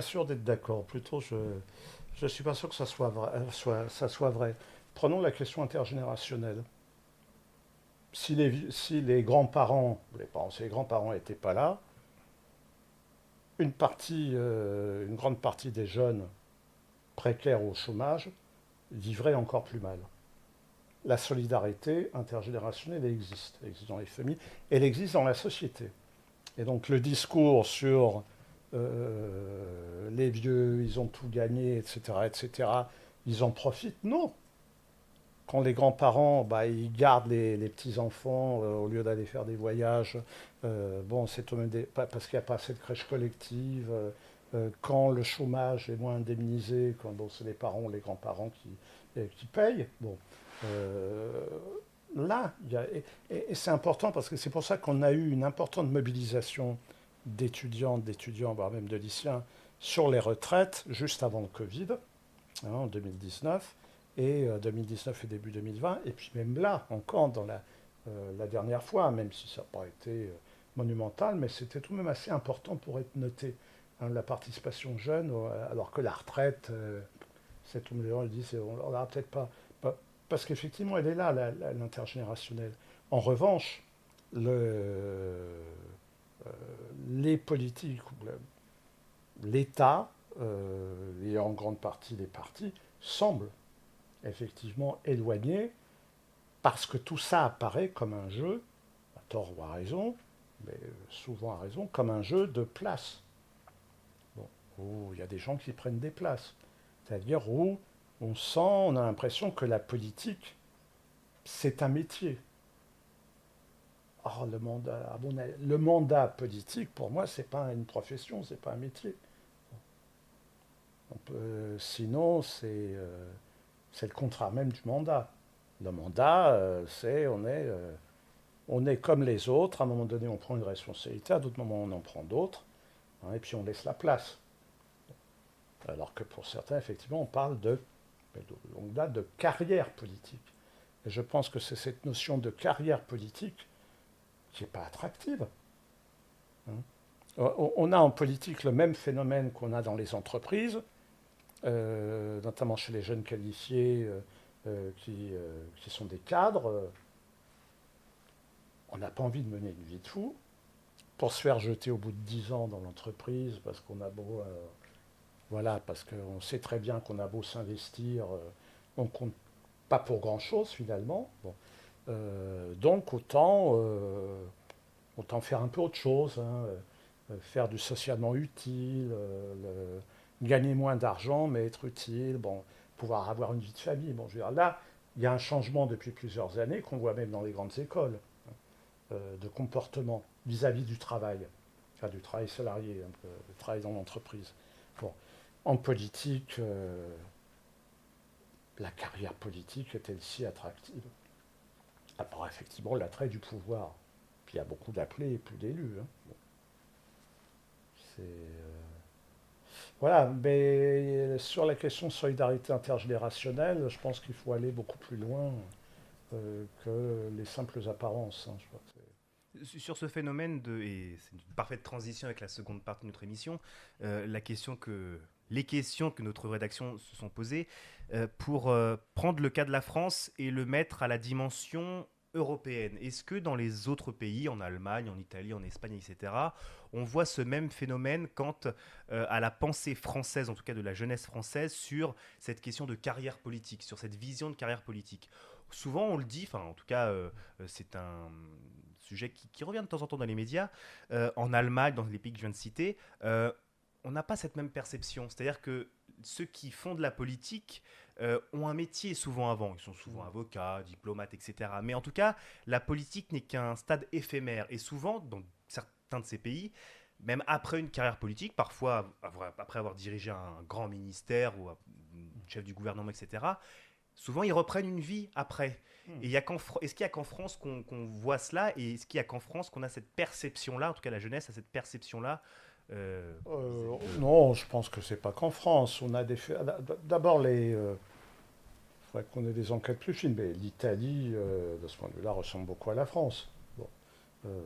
sûr d'être d'accord. Plutôt, je suis pas sûr que ça soit vrai, ça soit vrai. Prenons la question intergénérationnelle. Si les grands-parents, si les grands-parents n'étaient pas là, une grande partie des jeunes précaires au chômage vivraient encore plus mal. La solidarité intergénérationnelle elle existe dans les familles, elle existe dans la société. Et donc le discours sur les vieux, ils ont tout gagné, etc., ils en profitent. Non. Quand les grands-parents, bah, ils gardent les petits-enfants au lieu d'aller faire des voyages, bon, c'est tout de même parce qu'il n'y a pas assez de crèches collectives. Quand le chômage est moins indemnisé, quand bon, c'est les parents, les grands-parents qui payent. Bon, euh, là, et c'est important parce que c'est pour ça qu'on a eu une importante mobilisation d'étudiants, voire même de lycéens, sur les retraites juste avant le Covid, hein, en 2019, et 2019 et début 2020, et puis même là, encore dans la dernière fois, même si ça n'a pas été monumental, mais c'était tout de même assez important pour être noté, hein, la participation jeune, alors que la retraite, c'est tout le monde dit, on n'aura peut-être pas, parce qu'effectivement, elle est là, l'intergénérationnelle. En revanche, les politiques, l'État, et en grande partie les partis, semblent effectivement éloignés parce que tout ça apparaît comme un jeu, à tort ou à raison, mais souvent à raison, comme un jeu de place. Bon, où il y a des gens qui prennent des places. C'est-à-dire où on a l'impression que la politique, c'est un métier. Or, le mandat politique, pour moi, c'est pas une profession, c'est pas un métier. Sinon, c'est le contraire même du mandat. Le mandat, on est comme les autres. À un moment donné, on prend une responsabilité, à d'autres moments, on en prend d'autres, hein, et puis on laisse la place. Alors que pour certains, effectivement, on parle de longue date de carrière politique. Et je pense que c'est cette notion de carrière politique qui n'est pas attractive, hein. On a en politique le même phénomène qu'on a dans les entreprises, notamment chez les jeunes qualifiés qui sont des cadres. On n'a pas envie de mener une vie de fou pour se faire jeter au bout de 10 ans dans l'entreprise parce qu'on a beau... voilà, parce qu'on sait très bien qu'on a beau s'investir, on compte pas pour grand-chose finalement. Bon. Donc autant faire un peu autre chose, hein, faire du socialement utile, gagner moins d'argent mais être utile, bon, pouvoir avoir une vie de famille. Bon, je veux dire, là, il y a un changement depuis plusieurs années qu'on voit même dans les grandes écoles de comportement vis-à-vis du travail, enfin du travail salarié, un peu, du travail dans l'entreprise. Bon. En politique, la carrière politique est-elle si attractive? À part effectivement l'attrait du pouvoir. Puis il y a beaucoup d'appelés et plus d'élus, hein. Bon, voilà, mais sur la question de solidarité intergénérationnelle, je pense qu'il faut aller beaucoup plus loin que les simples apparences, hein. Je crois que Sur ce phénomène et c'est une parfaite transition avec la seconde partie de notre émission, la question les questions que notre rédaction se sont posées pour prendre le cas de la France et le mettre à la dimension européenne. Est-ce que dans les autres pays, en Allemagne, en Italie, en Espagne, etc., on voit ce même phénomène quant à la pensée française, en tout cas de la jeunesse française, sur cette question de carrière politique, sur cette vision de carrière politique? Souvent, on le dit, enfin, en tout cas, c'est un sujet qui revient de temps en temps dans les médias. En Allemagne, dans les pays que je viens de citer, on n'a pas cette même perception. C'est-à-dire que ceux qui font de la politique ont un métier souvent avant. Ils sont souvent avocats, diplomates, etc. Mais en tout cas, la politique n'est qu'un stade éphémère. Et souvent, dans certains de ces pays, même après une carrière politique, parfois après avoir dirigé un grand ministère ou chef du gouvernement, etc., souvent ils reprennent une vie après. Et est-ce qu'il n'y a qu'en France qu'on voit cela? Et est-ce qu'il n'y a qu'en France qu'on a cette perception-là, en tout cas la jeunesse a cette perception-là vis-à-vis de... non, je pense que c'est pas qu'en France. On a des d'abord faudrait qu'on ait des enquêtes plus fines, mais l'Italie, de ce point de vue-là, ressemble beaucoup à la France. Bon. Euh,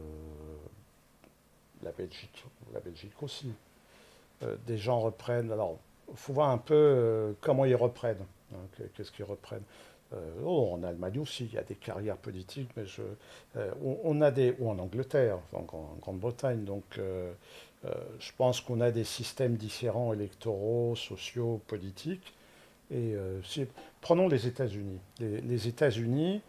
la Belgique aussi. Des gens reprennent. Alors, il faut voir un peu comment ils reprennent, hein, qu'est-ce qu'ils reprennent. En Allemagne aussi, il y a des carrières politiques, mais on a ou en Angleterre, en Grande-Bretagne, donc je pense qu'on a des systèmes différents électoraux, sociaux, politiques. Et prenons les États-Unis. Les États-Unis,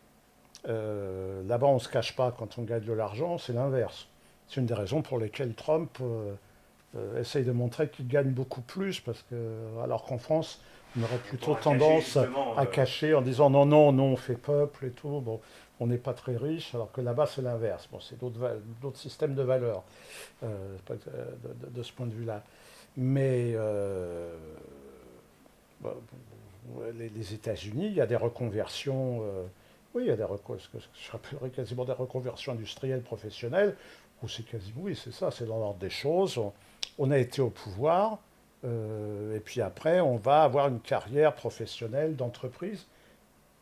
là-bas, on ne se cache pas quand on gagne de l'argent, c'est l'inverse. C'est une des raisons pour lesquelles Trump essaye de montrer qu'il gagne beaucoup plus, alors qu'en France, on aurait plutôt tendance à cacher en disant non, non, non, on fait peuple et tout. Bon, on n'est pas très riche, alors que là-bas, c'est l'inverse. Bon, c'est d'autres systèmes de valeurs de ce point de vue-là. Mais bah, les États-Unis, il y a des reconversions. Oui, il y a ce que je rappellerais quasiment des reconversions industrielles professionnelles, où c'est quasiment, oui, c'est ça, c'est dans l'ordre des choses. On a été au pouvoir, et puis après, on va avoir une carrière professionnelle d'entreprise,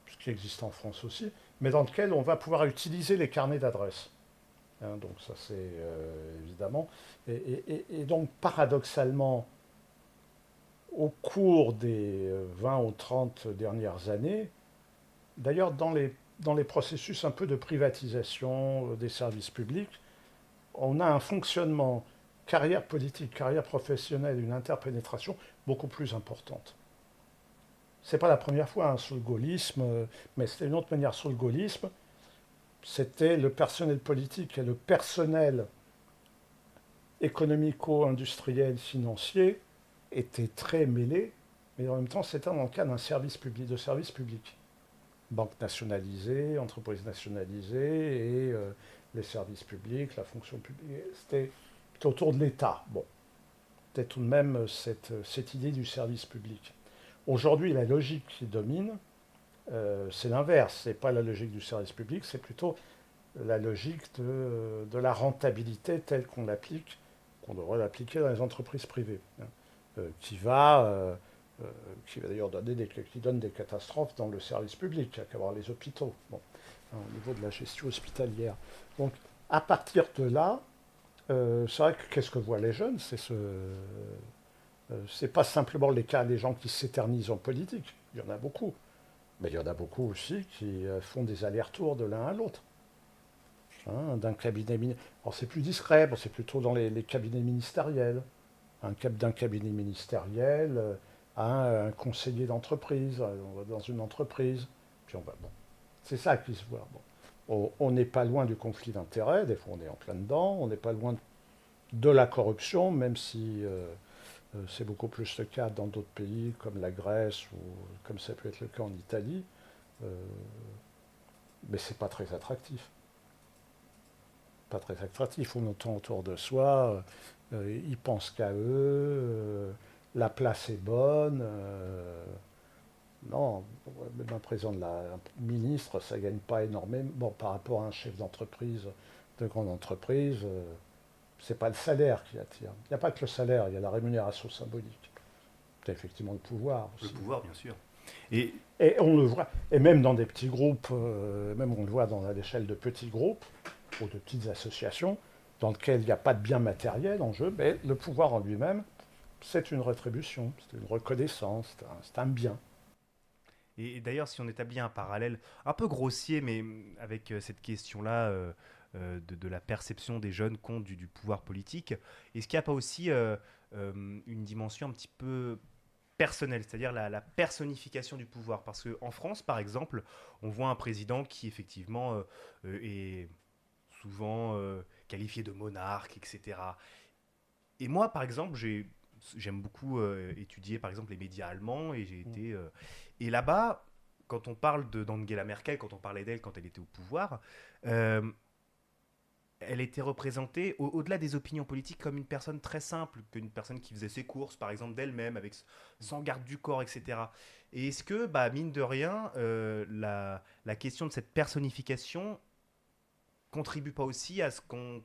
ce qui existe en France aussi, mais dans lequel on va pouvoir utiliser les carnets d'adresses, hein. Donc ça, c'est évidemment. Et donc, paradoxalement, au cours des 20 ou 30 dernières années, d'ailleurs dans les processus un peu de privatisation des services publics, on a un fonctionnement carrière politique, carrière professionnelle, une interpénétration beaucoup plus importante. C'est pas la première fois, hein, sous le gaullisme, mais c'était une autre manière sous le gaullisme. C'était le personnel politique et le personnel économico-industriel, financier étaient très mêlés, mais en même temps, c'était dans le cadre d'un service public, de service public. Banque nationalisée, entreprise nationalisée et les services publics, la fonction publique. C'était autour de l'État. Bon, c'était tout de même cette idée du service public. Aujourd'hui, la logique qui domine, C'est l'inverse. C'est pas la logique du service public, c'est plutôt la logique de la rentabilité telle qu'on devrait l'appliquer dans les entreprises privées, hein, qui va, euh, qui va d'ailleurs qui donne des catastrophes dans le service public, il n'y a qu'à voir les hôpitaux, bon, hein, au niveau de la gestion hospitalière. Donc, à partir de là, c'est vrai que qu'est-ce que voient les jeunes, c'est pas simplement les cas des gens qui s'éternisent en politique, il y en a beaucoup, mais il y en a beaucoup aussi qui font des allers-retours de l'un à l'autre, hein, d'un cabinet. Alors c'est plus discret, bon, c'est plutôt dans les cabinets ministériels. D'un cabinet ministériel à un conseiller d'entreprise. On va dans une entreprise, puis on va. Bon, c'est ça qui se voit. Bon. On n'est pas loin du conflit d'intérêts, des fois on est en plein dedans, on n'est pas loin de la corruption, même si c'est beaucoup plus le cas dans d'autres pays comme la Grèce ou comme ça peut être le cas en Italie. Euh, mais c'est pas très attractif. Pas très attractif. On entend autour de soi, ils pensent qu'à eux, la place est bonne. Non, même un président un ministre, ça ne gagne pas énormément. Bon, par rapport à un chef d'entreprise, de grande entreprise, c'est pas le salaire qui attire. Il n'y a pas que le salaire, il y a la rémunération symbolique. C'est effectivement le pouvoir Le aussi. pouvoir, bien sûr. Et Et on le voit, et même dans des petits groupes, même on le voit à l'échelle de petits groupes ou de petites associations, dans lesquelles il n'y a pas de bien matériel en jeu, mais le pouvoir en lui-même, c'est une rétribution, c'est une reconnaissance, c'est un bien. Et d'ailleurs, si on établit un parallèle un peu grossier, mais avec cette question-là de la perception des jeunes compte du pouvoir politique, est-ce qu'il n'y a pas aussi une dimension un petit peu personnelle, c'est-à-dire la personnification du pouvoir? Parce qu'en France, par exemple, on voit un président qui effectivement est souvent qualifié de monarque, etc. Et moi, par exemple, j'aime beaucoup étudier, par exemple, les médias allemands, et j'ai été... et là-bas, quand on parle d'Angela Merkel, quand on parlait d'elle quand elle était au pouvoir, euh, elle était représentée, au-delà des opinions politiques, comme une personne très simple, qu'une personne qui faisait ses courses, par exemple, d'elle-même, avec sans garde du corps, etc. Et est-ce que, bah, mine de rien, la question de cette personnification contribue pas aussi à ce qu'on,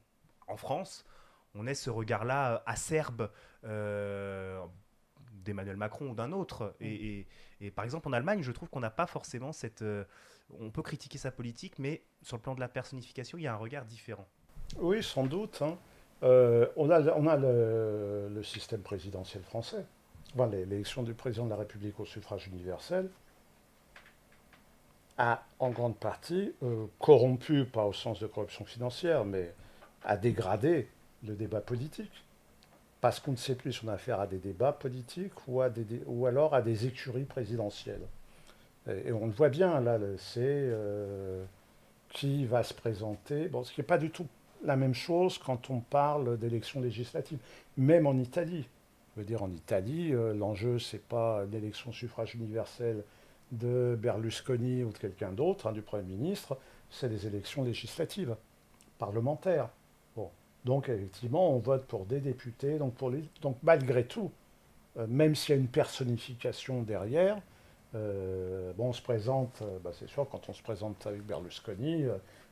en France, on ait ce regard-là acerbe d'Emmanuel Macron ou d'un autre. Et par exemple, en Allemagne, je trouve qu'on n'a pas forcément cette... on peut critiquer sa politique, mais sur le plan de la personnification, il y a un regard différent. Oui, sans doute, hein. On a le système présidentiel français. Enfin, l'élection du président de la République au suffrage universel a en grande partie corrompu, pas au sens de corruption financière, mais a dégradé le débat politique. Parce qu'on ne sait plus si on a affaire à des débats politiques ou alors à des écuries présidentielles. Et on le voit bien, là, c'est qui va se présenter. Bon, ce qui n'est pas du tout la même chose quand on parle d'élections législatives, même en Italie. Je veux dire, en Italie, l'enjeu, c'est pas l'élection suffrage universel de Berlusconi ou de quelqu'un d'autre, hein, du Premier ministre, c'est des élections législatives, parlementaires. Bon. Donc, effectivement, on vote pour des députés. Donc malgré tout, même s'il y a une personnification derrière, bon, on se présente, bah, c'est sûr, quand on se présente avec Berlusconi,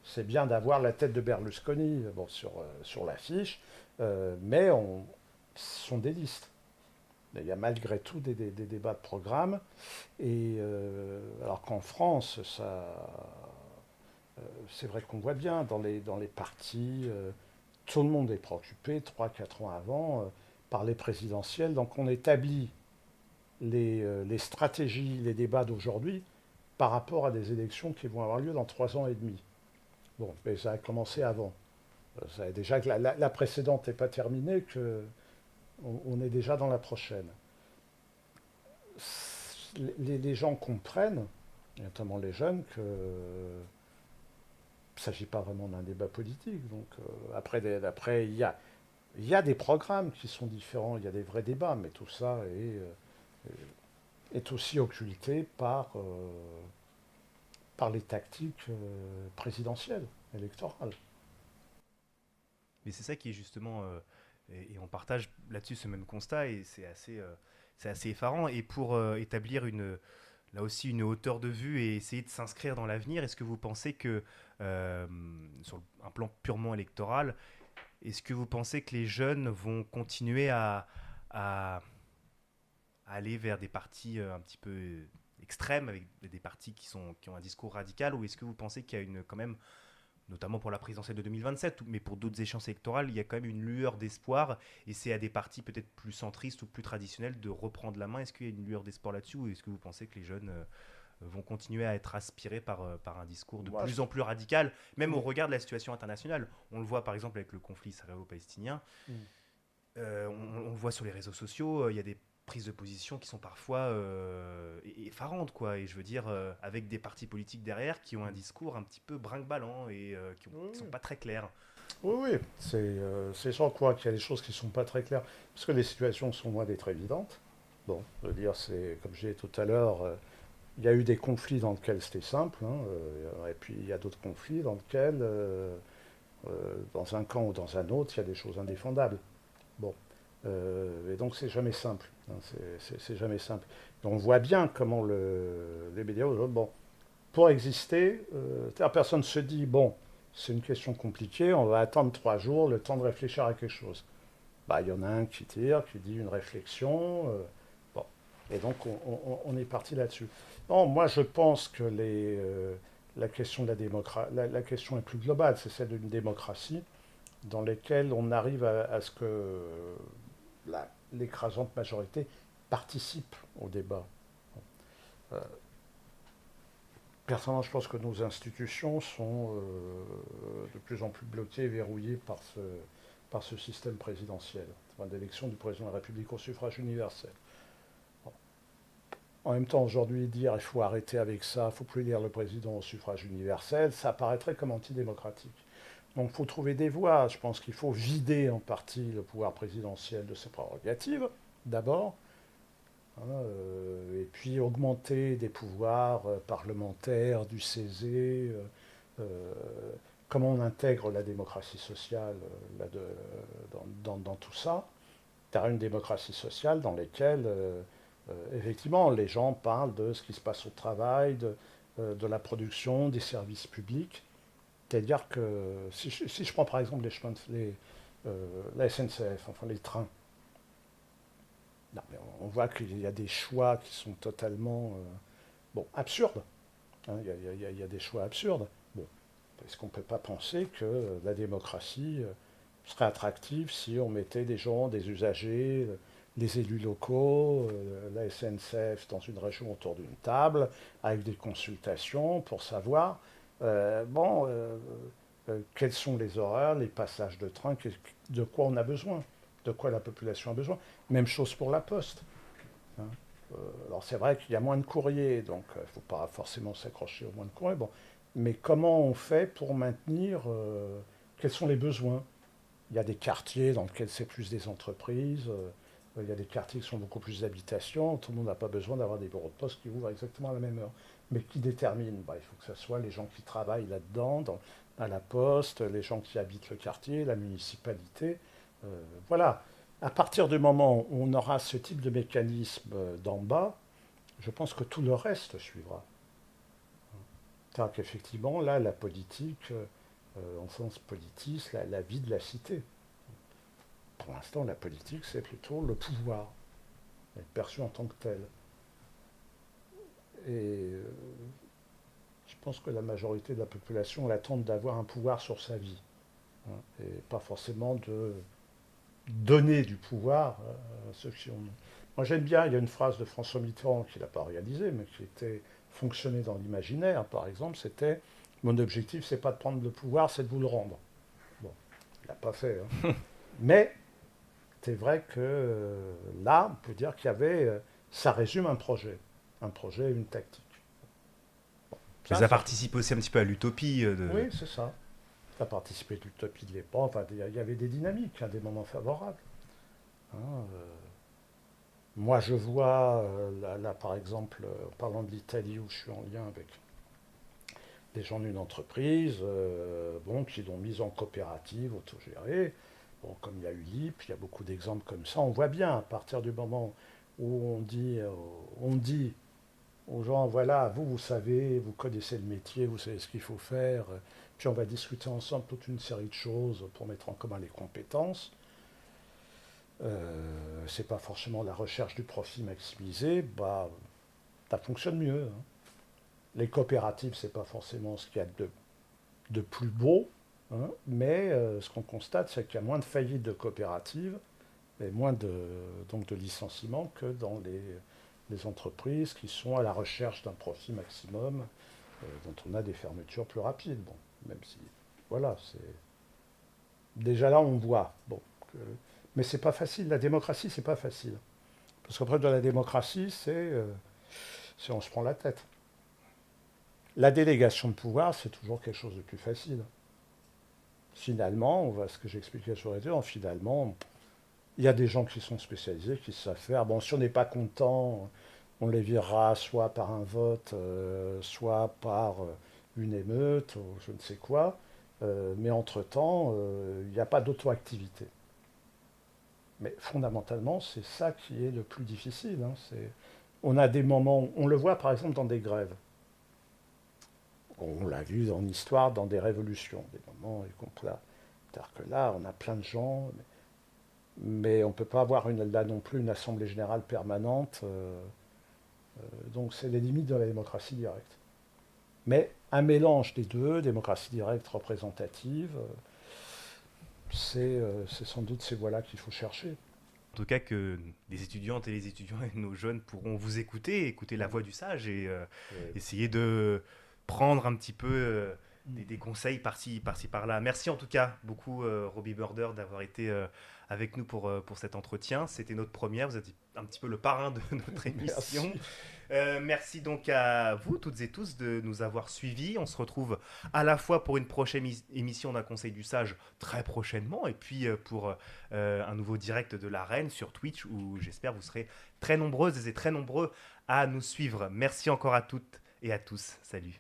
c'est bien d'avoir la tête de Berlusconi bon, sur l'affiche, mais ce sont des listes. Il y a malgré tout des débats de programme, et alors qu'en France, c'est vrai qu'on voit bien dans les partis, tout le monde est préoccupé 3 4 ans avant par les présidentielles, donc on établit les stratégies, les débats d'aujourd'hui par rapport à des élections qui vont avoir lieu dans 3 ans et demi. Bon, mais ça a commencé avant. Déjà que la précédente n'est pas terminée, que on est déjà dans la prochaine. Les gens comprennent, notamment les jeunes, que il ne s'agit pas vraiment d'un débat politique. Donc après il y a des programmes qui sont différents, il y a des vrais débats, mais tout ça est aussi occulté par les tactiques présidentielles, électorales. Mais c'est ça qui est justement... et on partage là-dessus ce même constat, et c'est assez effarant. Et pour établir là aussi une hauteur de vue et essayer de s'inscrire dans l'avenir. Est-ce que vous pensez que, euh, sur un plan purement électoral, est-ce que vous pensez que les jeunes vont continuer à aller vers des partis un petit peu extrêmes, avec des partis qui ont un discours radical, ou est-ce que vous pensez qu'il y a quand même, notamment pour la présidentielle de 2027, mais pour d'autres échéances électorales, il y a quand même une lueur d'espoir, et c'est à des partis peut-être plus centristes ou plus traditionnels de reprendre la main. Est-ce qu'il y a une lueur d'espoir là-dessus, ou est-ce que vous pensez que les jeunes vont continuer à être aspirés par un discours de Moi, plus en plus radical, même au Mm, regard de la situation internationale? On le voit par exemple avec le conflit israélo-palestinien. mm. On le voit sur les réseaux sociaux, il y a des prises de position qui sont parfois effarantes, quoi. Et je veux dire, avec des partis politiques derrière qui ont un discours un petit peu brinque-ballant et qui sont Oui, pas très clairs. oui, oui, c'est sans quoi qu'il y a des choses qui ne sont pas très claires, parce que les situations sont loin d'être évidentes. Bon, je veux dire, c'est comme j'ai dit tout à l'heure, il y a eu des conflits dans lesquels c'était simple, hein, et puis il y a d'autres conflits dans lesquels, dans un camp ou dans un autre, il y a des choses indéfendables. Bon, et donc c'est jamais simple, hein, c'est jamais simple. Et on voit bien comment les médias, bon, pour exister, personne ne se dit, bon, c'est une question compliquée, on va attendre 3 jours, le temps de réfléchir à quelque chose. Bah, il y en a un qui tire, qui dit une réflexion. Bon. Et donc, on est parti là-dessus. Non, moi, je pense que la question de la question est plus globale, c'est celle d'une démocratie dans laquelle on arrive à ce que l'écrasante majorité participe au débat. Euh, Personnellement, je pense que nos institutions sont de plus en plus bloquées et verrouillées par ce système présidentiel, d'élection du président de la République au suffrage universel. Bon. En même temps, aujourd'hui, dire il faut arrêter avec ça, il ne faut plus élire le président au suffrage universel, ça apparaîtrait comme antidémocratique. Donc il faut trouver des voies. Je pense qu'il faut vider en partie le pouvoir présidentiel de ses prérogatives, d'abord, hein, et puis augmenter des pouvoirs parlementaires, du CESE, euh, comment on intègre la démocratie sociale dans tout ça, tu as une démocratie sociale dans laquelle, effectivement, les gens parlent de ce qui se passe au travail, de la production, des services publics. C'est-à-dire que si je prends par exemple les chemins la SNCF, enfin les trains, non, mais on voit qu'il y a des choix qui sont totalement bon, absurdes. Hein, il y a des choix absurdes. Bon, est-ce qu'on ne peut pas penser que la démocratie serait attractive si on mettait des gens, des usagers, les élus locaux, la SNCF dans une région autour d'une table, avec des consultations pour savoir, bon, quels sont les horaires, les passages de train, de quoi on a besoin, de quoi la population a besoin. Même chose pour la poste. Hein. Alors c'est vrai qu'il y a moins de courriers, donc il ne faut pas forcément s'accrocher au moins de courriers. Bon. Mais comment on fait pour maintenir, quels sont les besoins? Il y a des quartiers dans lesquels c'est plus des entreprises, il y a des quartiers qui sont beaucoup plus d'habitations, tout le monde n'a pas besoin d'avoir des bureaux de poste qui ouvrent exactement à la même heure. Mais qui détermine? Bah, il faut que ce soit les gens qui travaillent là-dedans, à la poste, les gens qui habitent le quartier, la municipalité. Voilà. À partir du moment où on aura ce type de mécanisme d'en bas, je pense que tout le reste suivra. C'est-à-dire qu'effectivement, là, la politique, en sens politiste, la vie de la cité. Pour l'instant, la politique, c'est plutôt le pouvoir, être perçu en tant que tel. Et je pense que la majorité de la population l'attend d'avoir un pouvoir sur sa vie, hein, et pas forcément de donner du pouvoir à ceux qui ont. Moi, j'aime bien, il y a une phrase de François Mitterrand qu'il n'a pas réalisée, mais qui était fonctionnait dans l'imaginaire, par exemple, c'était mon objectif, c'est pas de prendre le pouvoir, c'est de vous le rendre. Bon, il l'a pas fait, hein. Mais c'est vrai que là, on peut dire qu'il y avait, ça résume un projet, une tactique. Bon, Mais ça ça, participe aussi un petit peu à l'utopie de... oui, c'est ça. Ça a participé de l'utopie de l'époque. Enfin, il y avait des dynamiques, hein, des moments favorables. Hein, moi, je vois, là, par exemple, en parlant de l'Italie où je suis en lien avec des gens d'une entreprise, bon, qui l'ont mise en coopérative, autogérée. Bon, comme il y a eu l'IP, il y a beaucoup d'exemples comme ça. On voit bien, à partir du moment où on dit aux gens, voilà, vous savez, vous connaissez le métier, vous savez ce qu'il faut faire, puis on va discuter ensemble toute une série de choses pour mettre en commun les compétences. C'est pas forcément la recherche du profit maximisé, bah, ça fonctionne mieux, hein. Les coopératives, c'est pas forcément ce qu'il y a de plus beau, hein, mais ce qu'on constate, c'est qu'il y a moins de faillites de coopératives et moins donc de licenciements que dans les entreprises qui sont à la recherche d'un profit maximum, dont on a des fermetures plus rapides. Bon, même si, voilà, c'est déjà là on voit. Bon, mais c'est pas facile. La démocratie, c'est pas facile. Parce qu'après de la démocratie, c'est on se prend la tête. La délégation de pouvoir, c'est toujours quelque chose de plus facile. Finalement, on voit ce que j'expliquais sur les deux, finalement, il y a des gens qui sont spécialisés, qui savent faire. Bon, si on n'est pas content, on les virera soit par un vote, soit par une émeute, ou je ne sais quoi. Mais entre-temps, il n'y a pas d'auto-activité. Mais fondamentalement, c'est ça qui est le plus difficile, hein. On a des moments, on le voit par exemple dans des grèves. On l'a vu dans l'histoire, dans des révolutions, des moments c'est-à-dire que là, on a plein de gens, mais on ne peut pas avoir là non plus une assemblée générale permanente. Donc c'est les limites de la démocratie directe. Mais un mélange des deux, démocratie directe, représentative, c'est sans doute ces voies-là qu'il faut chercher. En tout cas, que les étudiantes et les étudiants et nos jeunes pourront vous écouter, écouter la voix du sage et Ouais. essayer de prendre un petit peu des conseils par-ci, par-là. Merci en tout cas beaucoup, Robbie Burder, d'avoir été avec nous pour cet entretien. C'était notre première. Vous êtes un petit peu le parrain de notre émission. Merci. Merci donc à vous toutes et tous de nous avoir suivis. On se retrouve à la fois pour une prochaine émission d'un Conseil du Sage très prochainement et puis pour un nouveau direct de l'arène sur Twitch où j'espère vous serez très nombreuses et très nombreux à nous suivre. Merci encore à toutes et à tous. Salut.